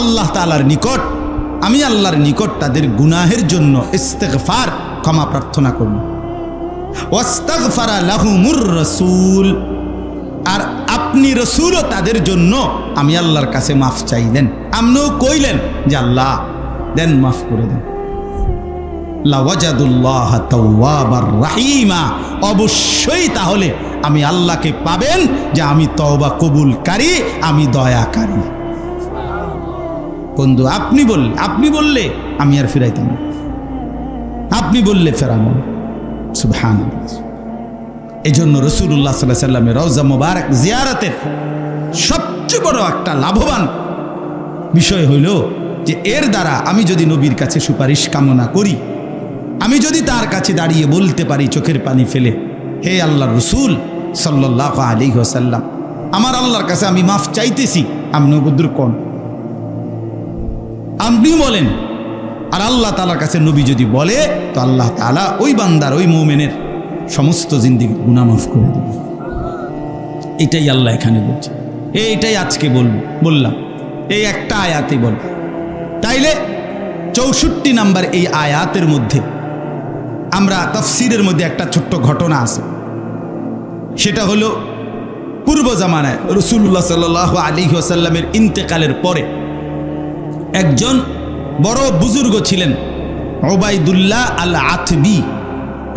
আল্লাহ তাআলার নিকট, আমি আল্লাহর নিকট তাদের গুনাহের জন্য ইস্তিগফার, ক্ষমা প্রার্থনা করব। ওয়াস্তাগফারা লাহুমুর রাসূল, আর আপনি রসুলও তাদের জন্য আমি আল্লাহর কাছে মাফ চাইলেন। আপনিও কইলেন যে আল্লাহ দেন, মাফ করে দেন। লাওয়াজাদুল্লাহ তাওয়াবার রাহিমা, অবশ্যই তাহলে আমি আল্লাহকে পাবেন যে আমি তওবা কবুলকারী, আমি দয়াকারী। বন্ধু, আপনি বললে আমি আর ফিরাইতাম না, আপনি বললে ফেরানো। সুবহানাল্লাহ। এই জন্য রাসূলুল্লাহ সাল্লাল্লাহু আলাইহি ওয়াসাল্লামের রওজা মুবারক জিয়ারতের সবচেয়ে বড় একটা লাভবান বিষয় হইল যে এর দ্বারা আমি যদি নবীর কাছে সুপারিশ কামনা করি, আমি যদি তার কাছে দাঁড়িয়ে বলতে পারি চোখের পানি ফেলে, হে আল্লাহর রাসূল সাল্লাল্লাহু আলাইহি ওয়াসাল্লাম, আমার আল্লাহর কাছে আমি মাফ চাইতেছি, আপনি বুদ্র কোন, আপনি বলেন। আর আল্লাহ তাআলার কাছে নবী যদি বলে, তো আল্লাহ তাআলা ওই বান্দার, ওই মুমিনের সমস্ত জিন্দেগি গুনাহ মাফ করে দেবে। এটাই আল্লাহ এখানে বলছে, এইটাই আজকে বললাম, এই একটা আয়াতই বল। তাইলে 64 নাম্বার এই আয়াতের মধ্যে আমরা তাফসীরের মধ্যে একটা ছোট্ট ঘটনা আছে। সেটা হলো পূর্ব জামানায় রাসূলুল্লাহ সাল্লাল্লাহু আলাইহি ওয়াসাল্লামের ইন্তেকালের পরে একজন বড় বুজুর্গ ছিলেন, উবাইদুল্লাহ আল আতবী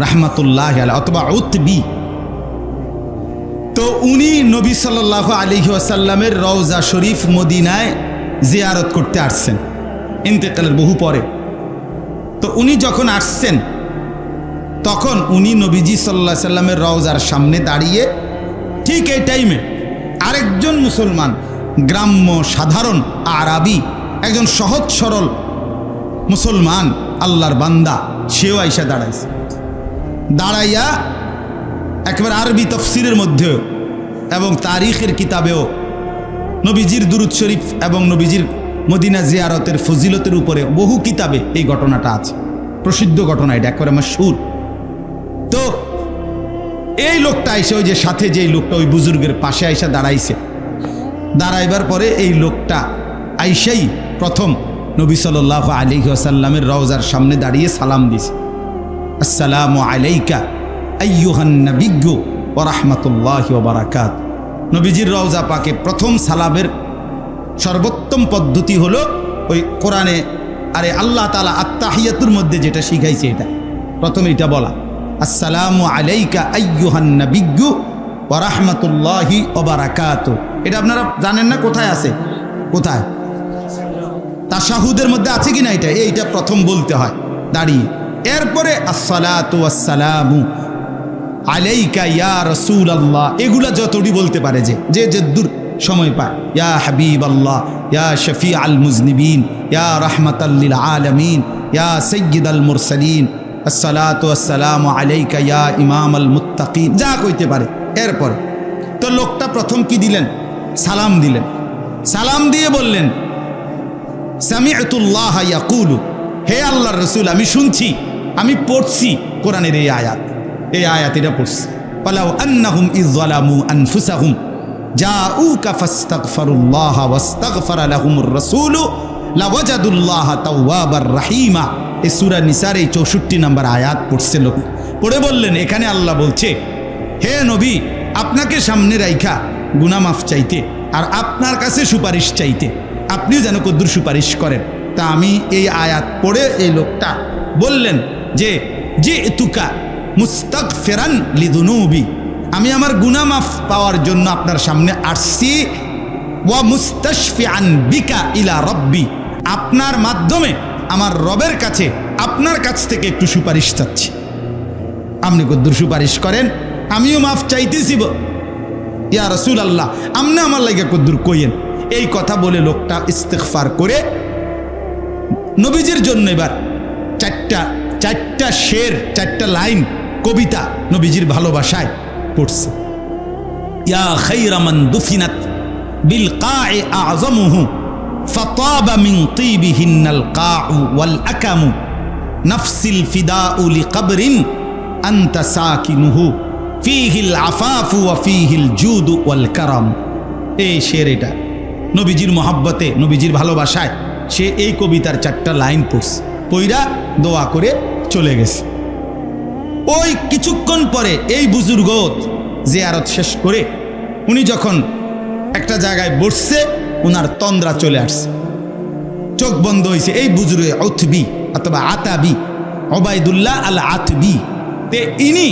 রাহমাতুল্লাহ আলাইহি, অথবা উতবী। তো উনি নবী সাল্লাল্লাহু আলাইহি ওয়াসাল্লামের রওজা শরীফ মদিনায় জিয়ারত করতে আসছেন ইন্তেকালের বহু পরে। তো উনি যখন আসছেন, তখন উনি নবীজি সাল্লাল্লাহু আলাইহি ওয়াসাল্লামের রওজার সামনে দাঁড়িয়ে, ঠিক এই টাইমে আরেকজন মুসলমান, গ্রাম্য সাধারণ আরাবি, একজন সহজ সরল মুসলমান আল্লাহর বান্দা, সেও আইসা দাঁড়াইছে। দাঁড়াইয়া একেবারে আরবি তফসিরের মধ্যেও এবং তারিখের কিতাবেও নবীজির দুরূদ শরীফ এবং নবীজির মদিনা জিয়ারতের ফজিলতের উপরে বহু কিতাবে এই ঘটনাটা আছে, প্রসিদ্ধ ঘটনা, এটা একেবারে মাশহুর। তো এই লোকটা আইসে, ওই যে সাথে যেই লোকটা ওই বুজুর্গের পাশে আইসা দাঁড়াইছে, দাঁড়াইবার পরে এই লোকটা আইসাই প্রথম নবী সাল্লাল্লাহু আলাইহি ওয়াসাল্লামের রওজার সামনে দাঁড়িয়ে সালাম দিছে, আসসালামু আলাইকা আইয়ুহান নাবিয়্যু ওয়া রাহমাতুল্লাহি ওয়া বারাকাতুহু। নবীজির রওজা পাকে প্রথম সালামের সর্বোত্তম পদ্ধতি হলো ওই কোরআনে, আরে আল্লাহ তাআলা আত-তাহিয়াতুর মধ্যে যেটা শিখাইছে, এটা প্রথমে এটা বলা, আসসালামু আলাইকা আইয়ুহান নাবিয়্যু ওয়া রাহমাতুল্লাহি ওয়া বারাকাতুহু। এটা আপনারা জানেন না কোথায় আছে? কোথায়? তাশাহুদের মধ্যে আছে কিনা? এইটা প্রথম বলতে হয় দাঁড়িয়ে। এরপরে আসসালাতু ওয়াসসালামু আলাইকা ইয়া রাসূলুল্লাহ, এগুলা যতটি বলতে পারে, যে দূর সময় পায়, ইয়া হাবিবাল্লাহ, ইয়া শফিআল মুজনিবিন, ইয়া রাহমাতাল লিল আলামিন, ইয়া সাইয়্যিদাল মুরসালিন, আসসালাতু ওয়াসসালামু আলাইকা ইয়া ইমামাল মুত্তাকিন, যা কইতে পারে। এরপরে তো লোকটা প্রথম কি দিলেন? সালাম দিলেন। সালাম দিয়ে বললেন, সামি'তুল্লাহ ইয়াকুলু, হে আল্লাহর রাসূল, আমি শুনছি, আমি পড়ছি কোরআনের এই আয়াত, এটা পড়ছি, ওয়ালাউ আন্নাহুম ইয যালামু আনফুসাহুম জাউকা ফাস্তাগফিরুল্লাহ ওয়াস্তাগফারা লাহুমুর রাসূলু লাওয়াজাদুল্লাহ তাওয়াবার রাহিমা। এই সূরা নিসার এই 64 নম্বর আয়াত পড়ছে লোক, পড়ে বললেন, এখানে আল্লাহ বলছে, হে নবী, আপনাকে সামনে রাইখা গুনাহ মাফ চাইতে আর আপনার কাছে সুপারিশ চাইতে, আপনিও যেন কদ্দুর সুপারিশ করেন। তা আমি এই আয়াত পড়ে এই লোকটা বললেন যে জিতুকা মুস্তাগফিরান লিযুনুবি, আমি আমার গুনাহ মাফ পাওয়ার জন্য আপনার সামনে আসছি, ওয়া মুস্তাশফিআন বিকা ইলা রব্বি, আপনার মাধ্যমে আমার রবের কাছে, আপনার কাছ থেকে একটু সুপারিশ চাচ্ছি, আপনি কদ্দুর সুপারিশ করেন, আমিও মাফ চাইতেছি ইয়া রাসূলুল্লাহ, আপনি আমার লাগা কদ্দুর কইয়েন। এই কথা বলে লোকটা ইস্তিগফার করে নবীজির জন্য এবার চারটা শের, 4টা লাইন কবিতা নবীজির ভালোবাসায় পড়ছে। ইয়া খায়রা মান দুফিনাত বিল কা'i আ'যামুহু ফাতাবা মিন তিবিহিন্নাল কা'উ ওয়াল আকামু নাফসিল ফিদাউ লিকবরিন আনতা সাকিনুহু ফীহিল আফাফু ওয়া ফীহিল জুদু ওয়াল কারাম। এই শের এটা নবীজির মহাব্বতে, নবীজির ভালোবাসায় সে এই কবিতার 4টা লাইন পড়ছে, পইরা দোয়া করে চলে গেছে। ওই কিছুক্ষণ পরে এই বুজুর্গ জিয়ারত শেষ করে উনি যখন একটা জায়গায় বসছে, ওনার তন্দ্রা চলে আসছে, চোখ বন্ধ হয়েছে। এই বুজুর্গ উতবি অথবা আতাবি, ওবায়দুল্লাহ আল আতবি, তে ইনি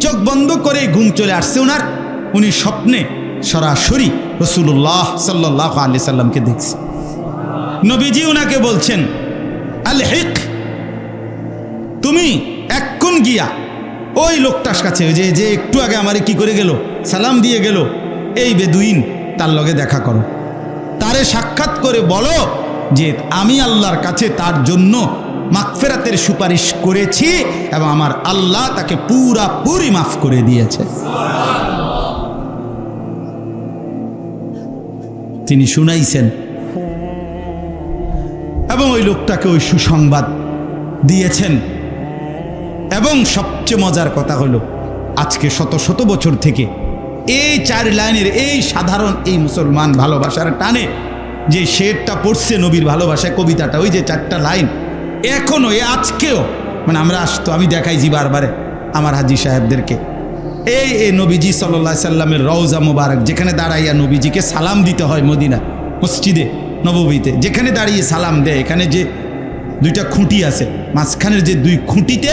চোখ বন্ধ করে ঘুম চলে আসছে ওনার। উনি স্বপ্নে সরাসরি রাসূলুল্লাহ সাল্লাল্লাহু আলাইহি সাল্লামকে দেখছে। নবীজি ওনাকে বলছেন, আল হিক, তুমি এক্ষুন গিয়া ওই লোকটার কাছে, যে একটু আগে আমারে কি করে গেল, সালাম দিয়ে গেল, এই বেদুইন, তার লগে দেখা করো, তারে সাক্ষাৎ করে বলো যে আমি আল্লাহর কাছে তার জন্য মাগফিরাতের সুপারিশ করেছি এবং আমার আল্লাহ তাকে পুরাপুরি মাফ করে দিয়েছে। তিনি শুনাইছেন এবং ওই লোকটাকে ওই সুসংবাদ দিয়েছেন। এবং সবচেয়ে মজার কথা হলো, আজকে শত শত বছর থেকে এই 4 লাইনের এই সাধারণ এই মুসলমান ভালোবাসার টানে যে শেরটা পড়ছে নবীর ভালোবাসায়, কবিতাটা, ওই যে 4টা লাইন এখনো আজকেও, মানে আমরা আসতো, আমি দেখাইছি বারবারে আমার হাজি সাহেবদেরকে, এই নবীজি সাল্লাল্লাহু আলাইহি সাল্লামের রওজা মুবারক, যেখানে দাঁড়াইয়া নবীজিকে সালাম দিতে হয় মদিনা মসজিদে নববীতে, যেখানে দাঁড়িয়ে সালাম দেয়, এখানে যে 2টা খুঁটি আছে, মাঝখানের যে 2 খুঁটিতে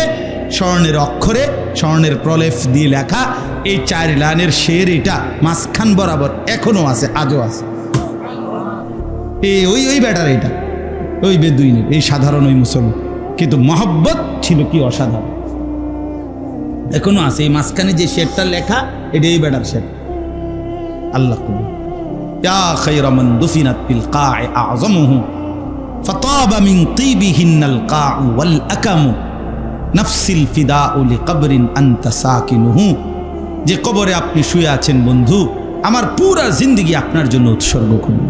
স্বর্ণের অক্ষরে, স্বর্ণের প্রলেপ দিয়ে লেখা এই 4 লাইনের শের, এটা মাঝখান বরাবর এখনো আছে, আজও আছে। ওই ব্যাটার, এটা ওই বেদুইনের, এই সাধারণ ওই মুসলমান, কিন্তু মহব্বত ছিল কি অসাধারণ, এখনো আছে। এই মাঝখানে যে শেরটা লেখা, এটা এই ব্যাটার শের। আল্লাহ কবুল। ইয়া খায়রা মান দুফিনাত বিল কা'i আ'যামুহু ফাতাবা মিন তিবিহিন্নাল কা'উ ওয়াল আকামু নাফসিল ফিদাউ লিকবরিন আনতা সাকিনুহু। যে কবরে আপনি শুয়ে আছেন বন্ধু, আমার পুরা জিন্দেগি আপনার জন্য উৎসর্গ করব।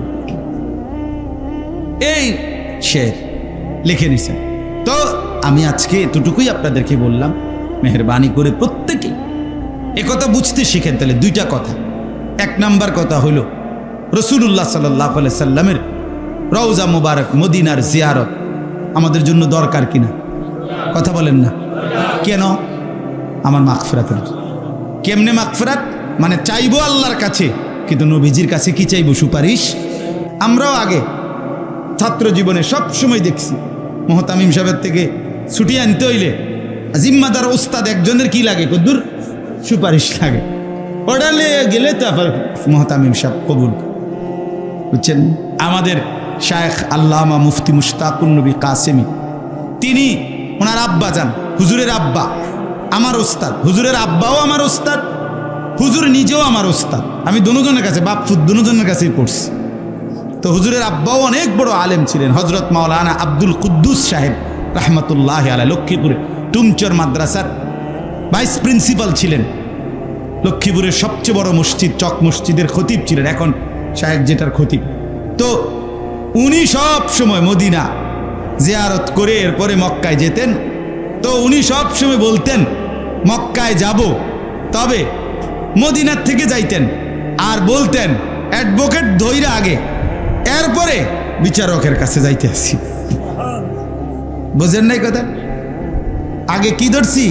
এই শের লিখে নিছেন। তো আমি আজকে এতটুকুই আপনাদেরকে বললাম, মেহেরবানি করে প্রত্যেকে একথা বুঝতে শিখেন। তাহলে 2টা কথা। 1 নাম্বার কথা হলো, রাসূলুল্লাহ সাল্লাল্লাহু আলাইহি সাল্লামের রওজা মুবারক মদিনার জিয়ারত আমাদের জন্য দরকার কিনা? কথা বলেন না কেন? আমার মাগফিরাতের। কেমনে মাগফিরাত? মানে চাইবো আল্লাহর কাছে, কিন্তু নবীজির কাছে কি চাইবো? সুপারিশ। আমরাও আগে ছাত্র জীবনে সব সময় দেখছি, মুহতামিম সাহেবের থেকে ছুটি আনতে হইলে জিম্মাদার ওস্তাদ একজনের কি লাগে? কদ্দুর সুপারিশ লাগে। ওডালে গেলে তো আবার মুহতামিম সাহেব কবুল, বুঝছেন? আমাদের শায়েখ আল্লামা মুফতি মুশতাকুন নবী কাসেমি, তিনি ওনার আব্বা যান, হুজুরের আব্বা আমার ওস্তাদ, হুজুরের আব্বাও আমার ওস্তাদ, হুজুর নিজেও আমার ওস্তাদ। আমি দুজনের কাছে, বাপফুদ দুজনের কাছেই পড়ছি। তো হুজুরের আব্বাও অনেক বড় আলেম ছিলেন, হজরত মাওলানা আব্দুল কুদ্দুস সাহেব রহমতুল্লাহ আলাইহি, লক্ষ্মীপুরে টুমচর মাদ্রাসার ভাইস প্রিন্সিপাল ছিলেন, লক্ষ্মীপুরের সবচেয়ে বড় মসজিদ চক মসজিদের খতিব ছিলেন, এখন শায়েখ যেটার খতিব। তো উনি সব সময় মদিনা জিয়ারত করে এরপরে মক্কায় যেতেন। তো উনি সব সময় বলতেন মক্কায় যাব, তবে মদিনার থেকে যাইতেন আর বলতেন অ্যাডভোকেট ধইরা আগে, এরপরে বিচারকের কাছে যাইতে আসি। বোঝেন নাই কথা? আগে কি ধরছি?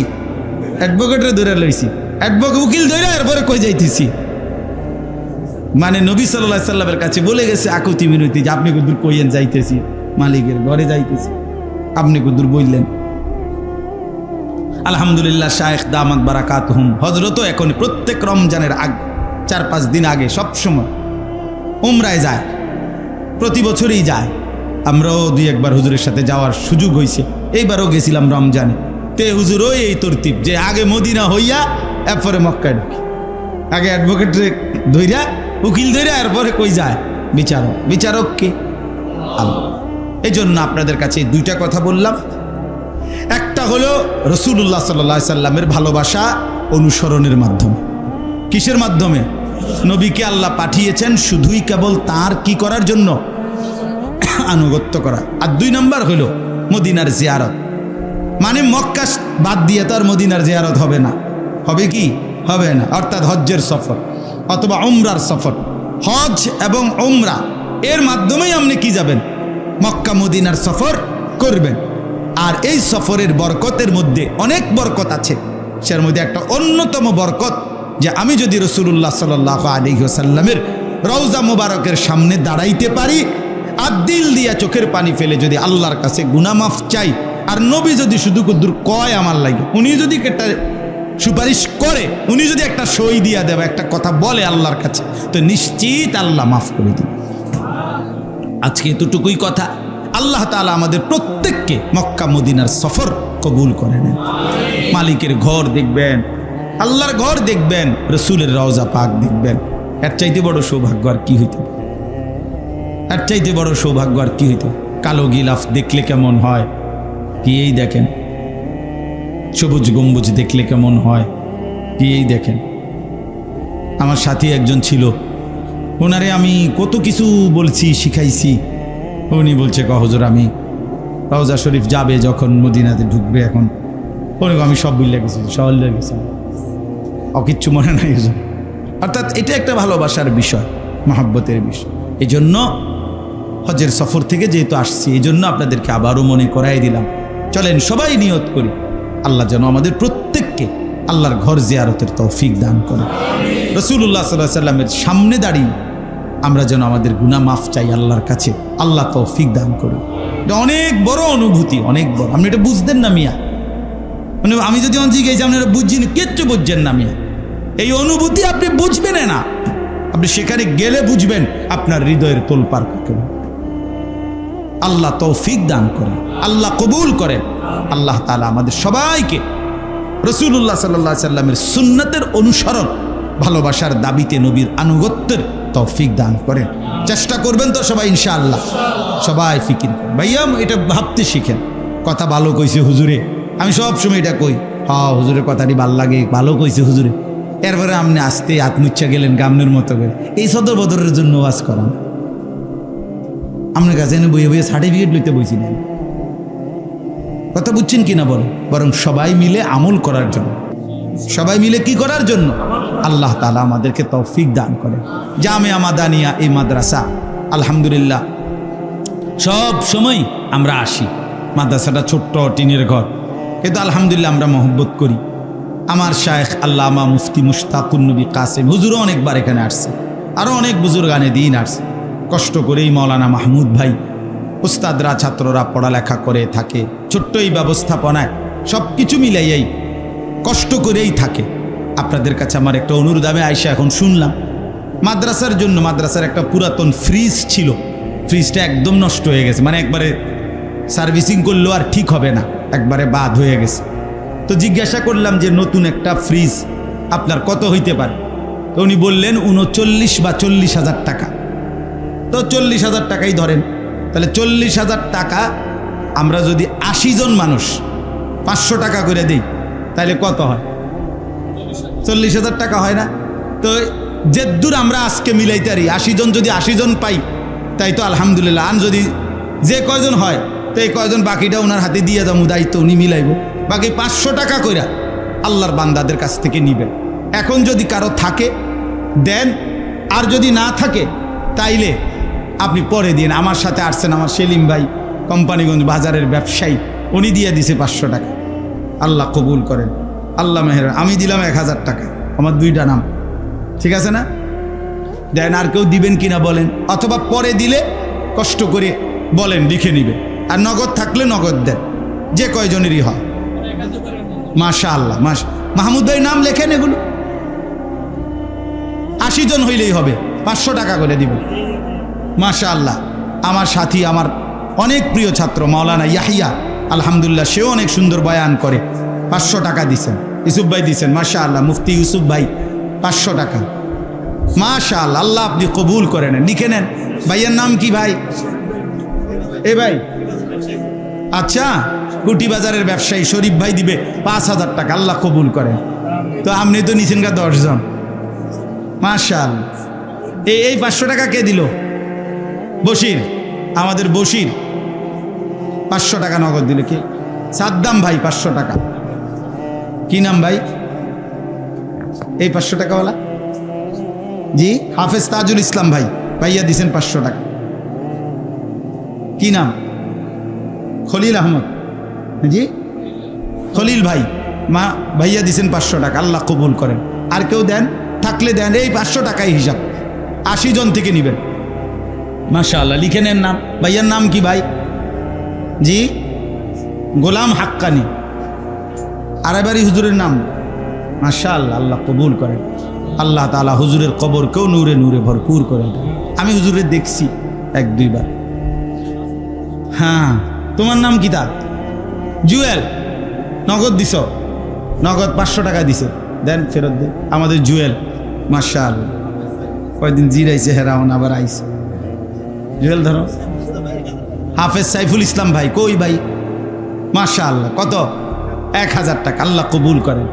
অ্যাডভোকেটরে ধরে লইছি, অ্যাডভোকেট উকিল ধরে এরপরে কই যাইতেছি। মানে নবী সাল্লাল্লাহু আলাইহি সাল্লামের কাছে বলে গেছে আকুতি মিনতি যে আপনি কুদুর কইয়েন যাইতেছি, মালিকের ঘরে যাইতেছি, আপনি কুদুর বললেন। আলহামদুলিল্লাহ, শায়েখ দামাত বারাকাতুহুম হযরতও এখন প্রত্যেক রমজানের আগে 4-5 দিন আগে সব সময় উমরায় যায়, প্রতি বছরই যায়। আমরাও 2-1 বার হুজুরের সাথে যাওয়ার সুযোগ হয়েছে, এইবারও গেছিলাম রমজানে। তে হুজুরও এই তরতিব যে আগে মদিনা হইয়া এরপরে মক্কায় ঢুকি, আগে অ্যাডভোকেটরে ধইরা উকিল ধইরা এরপরে কই যায় বিচারক। বিচারক কে? আল্লাহ। এই জন্য আপনাদের কাছে 2টা কথা বললাম। একটা হলো রাসূলুল্লাহ সাল্লাল্লাহু আলাইহি সাল্লামের ভালোবাসা অনুসরণের মাধ্যমে। কিসের মাধ্যমে? নবীকে আল্লাহ পাঠিয়েছেন শুধুই কেবল তার কি করার জন্য? আনুগত্য করা। আর 2 নাম্বার হলো মদিনার জিয়ারত। মানে মক্কা বাদ দিয়ে তো আর মদিনার জিয়ারত হবে না। হবে কি? হবে না। অর্থাৎ হজ্জের সফর অথবা উমরার সফর। হজ এবং উমরা এর মাধ্যমেই আপনি কি যাবেন, মক্কা মদিনার সফর করবেন। আর এই সফরের বরকতের মধ্যে অনেক বরকত আছে, সের মধ্যে একটা অন্যতম বরকত যে আমি যদি রাসূলুল্লাহ সাল্লাল্লাহু আলাইহি ওয়াসাল্লামের রওজা মুবারকের সামনে দাঁড়াইতে পারি আর দিল দিয়া চোখের পানি ফেলে যদি আল্লাহর কাছে গুনাহ মাফ চাই, আর নবী যদি শুধু কুদ্দুর কয় আমার লাগে, উনি যদি একটা সুপারিশ করে, উনি যদি একটা সই দিয়া দেবে, একটা কথা বলে আল্লাহর কাছে, তো নিশ্চিত আল্লাহ মাফ করে দিবে। আজকে এতটুকুই কথা। আল্লাহ তাআলা আমাদের প্রত্যেককে মক্কা মদিনার সফর কবুল করে নেন। মালিকের ঘর দেখবেন, আল্লাহর ঘর দেখবেন, রসুলের রওজা পাক দেখবেন। এর চাইতে বড় সৌভাগ্য আর কি হইতে, এর চাইতে বড় সৌভাগ্য আর কি হইতে। কালো গিলাফ দেখলে কেমন হয় কি এই দেখেন, সবুজ গম্বুজ দেখলে কেমন হয় কি এই দেখেন। আমার সাথী একজন ছিল, ওনারে আমি কত কিছু বলছি, শিখাইছি। উনি বলছে হুজুর আমি রওজা শরীফ যাবে যখন মদিনাতে ঢুকবে, এখন আমি সব বুঝলে গেছি, সব বুঝলে গেছি, অকিচ্ছু মনে নাই। অর্থাৎ এটা একটা ভালোবাসার বিষয়, মহব্বতের বিষয়। এই জন্য হজের সফর থেকে যেহেতু আসছি, এই জন্য আপনাদেরকে আবারও মনে করাই দিলাম। চলেন সবাই নিয়ত করি, আল্লাহ যেন আমাদের প্রত্যেককে আল্লাহর ঘর জিয়ারতের তৌফিক দান করে। রাসূলুল্লাহ সাল্লাল্লাহু আলাইহি ওয়াসাল্লামের সামনে দাঁড়িয়ে আমরা যেন আমাদের গুনাহ মাফ চাই আল্লাহর কাছে, আল্লাহ তৌফিক দান করুন। এটা অনেক বড় অনুভূতি, অনেক বড়। আপনি এটা বুঝতেন না মিয়া, মানে আমি যদি অঞ্চি গেছি আপনারা বুঝছেন, কিচ্ছু বুঝছেন না মিয়া। এই অনুভূতি আপনি বুঝবেন না, আপনি সেখানে গেলে বুঝবেন আপনার হৃদয়ের তোলপাড় কাকে। আল্লাহ তৌফিক দান করেন, আল্লাহ কবুল করেন। আল্লাহ তাআলা আমাদের সবাইকে রাসূলুল্লাহ সাল্লাল্লাহু আলাইহি সাল্লামের সুন্নাতের অনুসরণ, ভালোবাসার দাবিতে নবীর আনুগত্যের তৌফিক দান করেন। চেষ্টা করবেন তো সবাই ইনশাআল্লাহ। সবাই ফিকির করেন, ভাইয়া এটা ভাবতে শিখেন। কথা ভালো কইছে হুজুরে, আমি সব সময় এটা কই, হ্যাঁ হুজুরের কথাটি ভালো লাগে, ভালো কইছে হুজুরে। এরপরে আপনি আসতে আত্মুচ্ছা গেলেন গামনের মতো করে, এই সদর বদরের জন্য ওয়াজ করান। আপনার কাছে এনে বইয়ে বইয়ে সার্টিফিকেট লইতে বইছি না, কথা বুঝছেন কিনা বলেন। বরং সবাই মিলে আমল করার জন্য, সবাই মিলে কি করার জন্য, আল্লাহ তাআলা আমাদেরকে তৌফিক দান করেন। জামিয়া মাদানিয়া এই মাদ্রাসা আলহামদুলিল্লাহ সব সময় আমরা আসি। মাদ্রাসাটা ছোট্ট টিনের ঘর, কিন্তু আলহামদুলিল্লাহ আমরা মহব্বত করি। আমার শায়েখ আল্লামা মুফতি মুশতাকুন নবী কাসেম হুজুরও অনেকবার এখানে আসছে, আরও অনেক বুজুর্গানে দিন আসছে। কষ্ট করেই মৌলানা মাহমুদ ভাই, উস্তাদরা ছাত্ররা পড়ালেখা করে থাকে, ছোট্ট এই ব্যবস্থাপনায় সব কিছু মিলাইয়াই কষ্ট করেই থাকে। আপনাদের কাছে আমার একটা অনুরোধ, আমি আইসা এখন শুনলাম মাদ্রাসার জন্য, মাদ্রাসার একটা পুরাতন ফ্রিজ ছিল, ফ্রিজটা একদম নষ্ট হয়ে গেছে, মানে একবারে সার্ভিসিং করলেও আর ঠিক হবে না, একবারে বাদ হয়ে গেছে। তো জিজ্ঞাসা করলাম যে নতুন একটা ফ্রিজ আপনার কত হইতে পারে? তো উনি বললেন 39 বা 40,000 টাকা। তো 40,000 টাকাই ধরেন, তাহলে 40,000 টাকা আমরা যদি 80 জন মানুষ 500 টাকা করে দিই, তাহলে কত হয়? 40,000 টাকা হয় না? তো যে দূর আমরা আজকে মিলাইতে পারি, 80 জন যদি 80 জন পাই, তাই তো আলহামদুলিল্লাহ। আর যদি যে কয়জন হয়, তো এই কয়জন বাকিটা ওনার হাতে দিয়ে যাবো, দায়িত্ব উনি মিলাইব। বাকি 500 টাকা কইরা আল্লাহর বান্দাদের কাছ থেকে নিবেন। এখন যদি কারো থাকে দেন, আর যদি না থাকে তাইলে আপনি পরে দিন। আমার সাথে আসছেন আমার সেলিম ভাই, কোম্পানিগঞ্জ বাজারের ব্যবসায়ী, উনি দিয়ে দিছে 500 টাকা। আল্লাহ কবুল করেন, আল্লাহ মেহের। আমি দিলাম 1000 টাকা, আমার 2টা নাম, ঠিক আছে না? দেন, আর কেউ দিবেন কিনা বলেন, অথবা পরে দিলে কষ্ট করে বলেন লিখে নিবে, আর নগদ থাকলে নগদ দেন, যে কয়জনেরই হয়। মাশাআল্লাহ, মাহমুদ ভাই নাম লেখেন, এগুলো 80 জন হইলেই হবে, 500 টাকা করে দিবেন। মাশাআল্লাহ। আমার সাথী, আমার অনেক প্রিয় ছাত্র মাওলানা ইয়াহিয়া, আলহামদুলিল্লাহ সেও অনেক সুন্দর বয়ান করে, 500 টাকা দিছেন। ইউসুফ ভাই দিছেন, মাশাআল্লাহ। মুফতি ইউসুফ ভাই 500 টাকা, মাশাআল্লাহ। আল্লাহ আপনি কবুল করে নেন, লিখে নেন। ভাইয়ের নাম কি ভাই? এ ভাই, আচ্ছা, কুটি বাজারের ব্যবসায়ী শরীফ ভাই দিবে 5,000 টাকা, আল্লাহ কবুল করেন। তো আপনি তো নিছেন গা 10 জন, মাশাআল্লাহ। এই 500 টাকা কে দিল? বশির, আমাদের বশির 500 টাকা নগদ দিল। কি? সাদ্দাম ভাই 500 টাকা। কি নাম ভাই এই 500 টাকাওয়ালা? জি, হাফেজ তাজুল ইসলাম ভাই, ভাইয়া দিছেন 500 টাকা। কি নাম? খলিল আহমদ। জি, খলিল ভাই, মা ভাইয়া দিছেন 500 টাকা, আল্লাহ কবুল করেন। আর কেউ দেন থাকলে দেন, এই 500 টাকাই হিসাব, 80 জন থেকে নেবেন। মাশাআল্লাহ, লিখে নেন নাম। ভাইয়ার নাম কি ভাই? জি, গোলাম হাক্কানি। আড়াইবাড়ি হুজুরের নাম। মাশাআল্লাহ, আল্লাহ কবুল করেন। আল্লাহ তাআলা হুজুরের কবরকেও নূরে নূরে ভরপুর করে দেন। আমি হুজুরের দেখছি 1-2 বার। হ্যাঁ, তোমার নাম কি? তা জুয়েল। নগদ দিছ? নগদ 500 টাকা দিছে, দেন ফেরত দেন। আমাদের জুয়েল, মাশাআল্লাহ, কয়দিন জিরাইছে, হেরাউন আবার আইছে। জুয়েল ধরো। হাফেজ সাইফুল ইসলাম ভাই, কই ভাই? মাশাআল্লাহ, কত? 1000 টাকা, আল্লাহ কবুল করেন।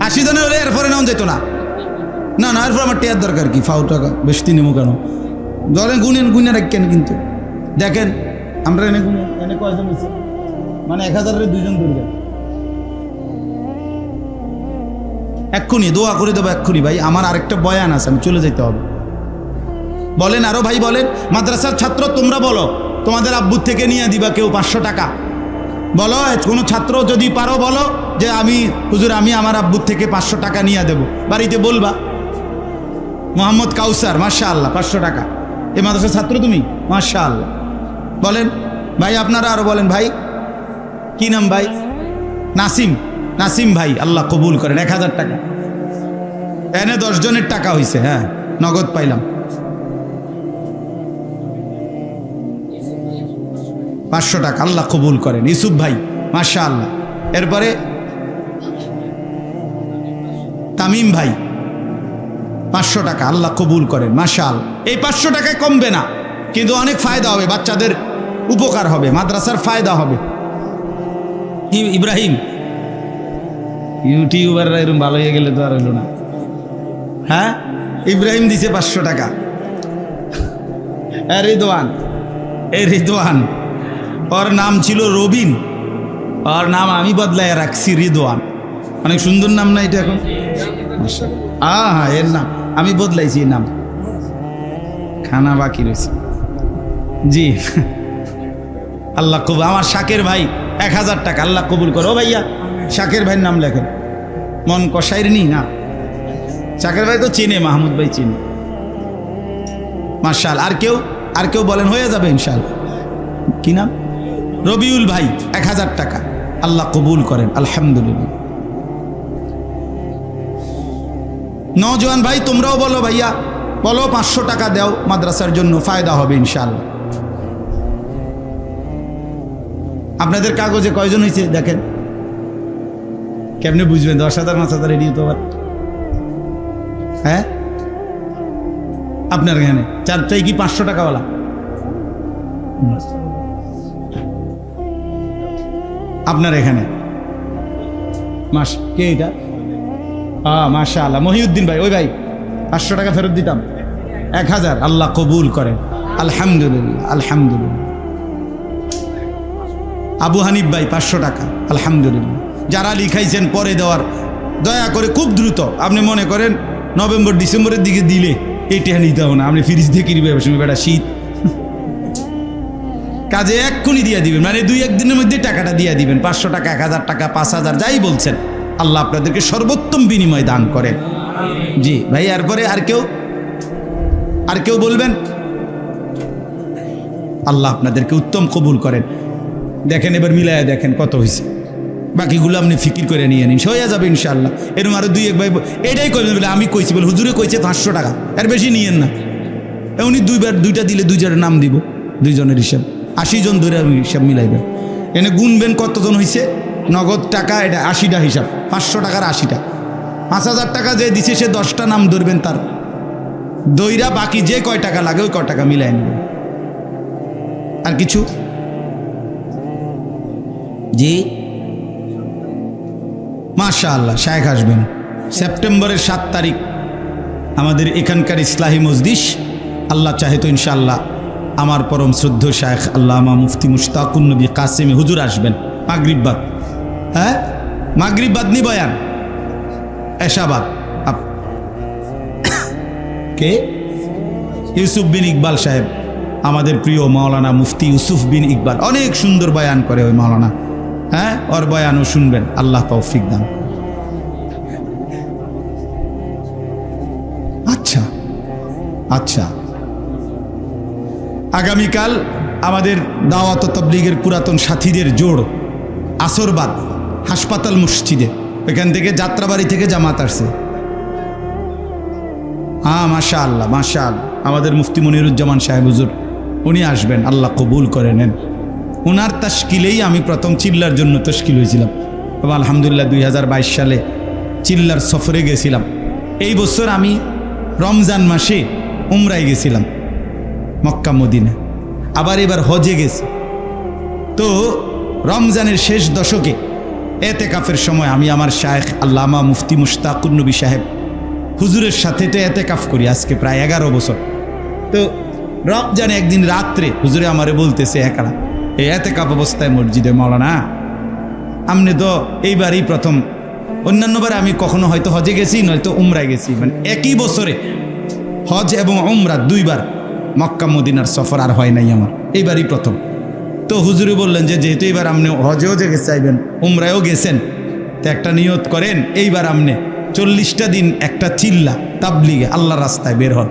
80 জনের হলে এরপরে নাও যেত না। না না, এরপর আমার টেয়ার দরকার কি? ফাউ টাকা বেশি নেবো কেন? ধরেন গুনে রাখেন, কিন্তু দেখেন আমরা এনে গুনে, এনে কয়জন হয়েছে? মানে 1000-এর 2 জন ধরবেন। এক্ষুনি দোয়া করে দেবো, এক্ষুনি ভাই। আমার আরেকটা বয়ান আছে, আমি চলে যেতে হবে। বলেন আরো ভাই, বলেন। মাদ্রাসার ছাত্র তোমরা বলো, তোমাদের আব্বুর থেকে নিয়ে দিবা কেউ 500 টাকা। বলো, কোনো ছাত্র যদি পারো বলো যে আমি হুজুর, আমি আমার আব্বুর থেকে 500 টাকা নিয়ে দেবো। বাড়িতে বলবা। মোহাম্মদ কাউসার, মাশাআল্লাহ, 500 টাকা। এই মাদ্রাসার ছাত্র তুমি? মাশাআল্লাহ। বলেন ভাই, আপনারা আরো বলেন। ভাই কি নাম ভাই? নাসিম। নাসিম ভাই, আল্লাহ কবুল করেন। 1000 টাকা। এনে 10 জনের টাকা হয়েছে। হ্যাঁ, নগদ পাইলাম 500 টাকা, আল্লাহ কবুল করেন। ইউসুফ ভাই, মাশাআল্লাহ। এরপরে তামিম ভাই, 500 টাকা, আল্লাহ কবুল করেন, মাশাআল্লাহ। এই 500 টাকায় কমবে না, কিন্তু অনেক ফায়দা হবে, বাচ্চাদের উপকার হবে, মাদ্রাসার ফায়দা হবে। ইব্রাহিম, ইউটিউবাররা এরকম ভালো হয়ে গেলে তো আর হইল না। হ্যাঁ, ইব্রাহিম দিছে 500 টাকা। রিদওয়ান, এই রিদওয়ান, ওর নাম ছিল রবিন, ওর নাম আমি বদলায় রাখছি রিদওয়ান। অনেক সুন্দর নাম না এটা? এখন হ্যাঁ, এর নাম আমি বদলাইছি, এই নাম। খানা বাকি রয়েছে। জি, আল্লাহ কবুল। আমার শাকের ভাই 1000 টাকা, আল্লাহ কবুল করো। ভাইয়া শাকের ভাইয়ের নাম লেখেন। মন কষাইর নি না, শাকের ভাই তো চিনে, মাহমুদ ভাই চিনে, মাশাআল্লাহ। আর কেউ বলেন, হয়ে যাবে ইনশাআল্লাহ। কি নাম? রবিউল ভাই, 1000 টাকা, আল্লাহ কবুল করেন, আলহামদুলিল্লাহ। নওজোয়ান ভাই, তোমরাও বলো, ভাইয়া বলো, 500 টাকা দাও, মাদ্রাসার জন্য ফায়দা হবে ইনশাআল্লাহ। আপনাদের কাগজে কয়জন হয়েছে দেখেন, কেমনে বুঝবেন? 10,000 5,000 রেডি হতে পারে। হ্যাঁ, আপনার এখানে চারটাই কি 500 টাকাওয়ালা? আপনার এখানে মাস কে এটা? মাশাআল্লাহ, মহিউদ্দিন ভাই। ওই ভাই 500 টাকা ফেরত দিতাম। 1000, আল্লাহ কবুল করেন, আলহামদুলিল্লাহ, আলহামদুলিল্লাহ। আবু হানিফ ভাই 500 টাকা, আলহামদুলিল্লাহ। যারা লিখাইছেন পরে দেওয়ার, দয়া করে খুব দ্রুত। আপনি মনে করেন নভেম্বর ডিসেম্বরের দিকে দিলে এইটা নিতে হবে না, আপনি ফ্রিজ দিয়ে কিনবে, বেটা শীত, কাজে এক্ষুনি দিয়ে দিবেন, মানে 2-1 দিনের মধ্যে টাকাটা দিয়ে দিবেন। 500 টাকা, 1000 টাকা, 5000, যাই বলছেন, আল্লাহ আপনাদেরকে সর্বোত্তম বিনিময় দান করেন। জি ভাই, এরপরে আর কেউ বলবেন? আল্লাহ আপনাদেরকে উত্তম কবুল করেন। দেখেন, এবার মিলায়া দেখেন কত হয়েছে। বাকিগুলো আপনি ফিকির করে নিয়ে নিন, হয়ে যাবে ইনশাআল্লাহ। এরকম আরো 2-1 ভাই এটাই করবেন বলে আমি কইছি, বলে হুজুরে কইছে 500 টাকা, এর বেশি নিয়েন না। উনি 2টা দিলে 2 জনের নাম দিব, 2 জনের হিসাব, 80 জন ধরে আমি হিসাব মিলাইবেন। এনে গুনবেন কতজন হয়েছে। নগদ টাকা এটা 80টা হিসাব, 500 টাকার 80টা। 5000 টাকা যে দিছে সে 10টা নাম ধরবেন, তার দইরা বাকি যে কয় টাকা লাগে ওই কয় টাকা মিলাই নেবেন। আর কিছু? জি, মাশাআল্লাহ। শায়েখ আসবেন সেপ্টেম্বরের 7 তারিখ আমাদের এখানকার ইসলাহি মজলিস। আল্লাহ চাহে তো ইনশাআল্লাহ আমার পরম শ্রদ্ধেয় শায়েখ আল্লামা মুফতি মুশতাকুন নবী কাসেমি হুজুর আসবেন মাগরিব বাদ। হ্যাঁ, মাগরিব বাদ নি বয়ান, এশাবাদ। কে? ইউসুফ বিন ইকবাল সাহেব, আমাদের প্রিয় মাওলানা মুফতি ইউসুফ বিন ইকবাল, অনেক সুন্দর বয়ান করে ওই মাওলানা। হ্যাঁ, ওর বয়ানও শুনবেন, আল্লাহ তৌফিক দান। আচ্ছা আচ্ছা, আগামীকাল আমাদের দাওয়াত ও তাবলীগের পুরাতন সাথীদের জোড় আসরবাদ হাসপাতাল মসজিদে, এখান থেকে যাত্রাবাড়ি থেকে জামাত আসছে। হ্যাঁ, মাশা আল্লাহ মাশা আল্লাহ, আমাদের মুফতি মনিরুজ্জামান সাহেব হুজুর উনি আসবেন, আল্লাহ কবুল করে নেন। ওনার তাশকিলেই আমি প্রথম চিল্লার জন্য তশকিল হয়েছিলাম এবং আলহামদুলিল্লাহ 2022 সালে চিল্লার সফরে গেছিলাম। এই বছর আমি রমজান মাসে উমরায় গেছিলাম মক্কা মদিনা, আবার এবার হজে গেছি। তো রমজানের শেষ দশকে এতেকাফের সময় আমি আমার শায়েখ আল্লামা মুফতি মুশতাকুর নবী সাহেব হুজুরের সাথে তো এতেকাফ করি আজকে প্রায় 11 বছর। তো রমজানে একদিন রাত্রে হুজুরে আমারে বলতেছে একলা এই এতেকাফ অবস্থায় মসজিদে, মাওলানা আপনি তো এইবারই প্রথম, অন্যান্যবার আমি কখনো হয়তো হজে গেছি নয়তো উমরায় গেছি, মানে একই বছরে হজ এবং উমরা দুইবার মক্কা মদিনার সফর আর হয় নাই আমার, এইবারই প্রথম। তো হুজুরে বললেন যে যেহেতু এবার আপনি হজেও যে চাইবেন উমরায়ও গেছেন, তো একটা নিয়ত করেন এইবার আপনি 40টা দিন একটা চিল্লা তাবলিগে আল্লাহর রাস্তায় বের হন,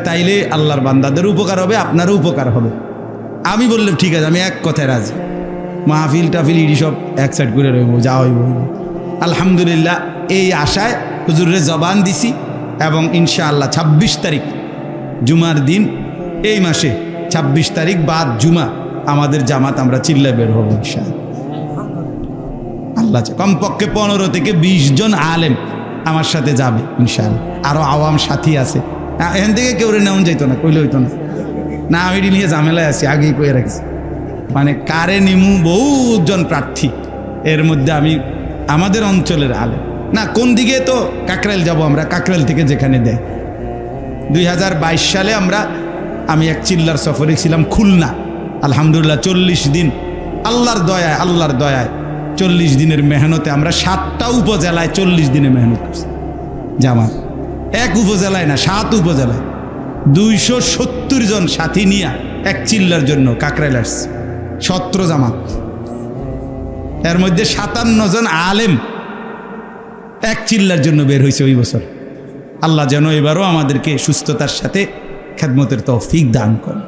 তাইলে আল্লাহর বান্দাদের উপকার হবে, আপনারও উপকার হবে। আমি বললাম ঠিক আছে, আমি এক কথায় রাজি, মাহফিল টাফিল ইডি সব এক সাইড করে রইব, যা হইব। আলহামদুলিল্লাহ এই আশায় হুজুরের জবান দিছি এবং ইনশাআল্লাহ 26 তারিখ জুমার দিন, এই মাসে 26 তারিখ বাদ জুমা আমাদের জামাত আমরা চিল্লায় বের হব ইনশাআল্লাহ। আল্লাহ কমপক্ষে 15 থেকে 20 জন আলেম আমার সাথে যাবে ইনশাআল্লাহ, আরও আওয়াম সাথী আছে। এখান থেকে কেউ নেওয়া যাইতো না, কইলে হইতো না, না আমি নিয়ে ঝামেলায় আছি, আগেই কয়ে রাখছি। মানে কারে নিমু বহুজন প্রার্থী, এর মধ্যে আমি আমাদের অঞ্চলের আলেম না, কোন দিকে তো কাকরাইল যাব আমরা, কাকরাইল থেকে যেখানে দেয়। 2022 সালে আমি এক চিল্লার সফরে ছিলাম খুলনা, আলহামদুলিল্লাহ 40 দিন আল্লাহর দয়ায় 40 দিনের মেহনতে আমরা 7টা উপজেলায় 40 দিনে মেহনত করছি জামাত, এক উপজেলায় না 7 উপজেলায় 270 জন সাথী নিয়ে এক চিল্লার জন্য কাকরাইল আসছে, 17 জামাত, এর মধ্যে 57 জন আলেম এক চিল্লার জন্য বের হয়েছে ওই বছর। আল্লাহ যেন এবারও আমাদেরকে সুস্থতার সাথে খেদমতের তৌফিক দান করে।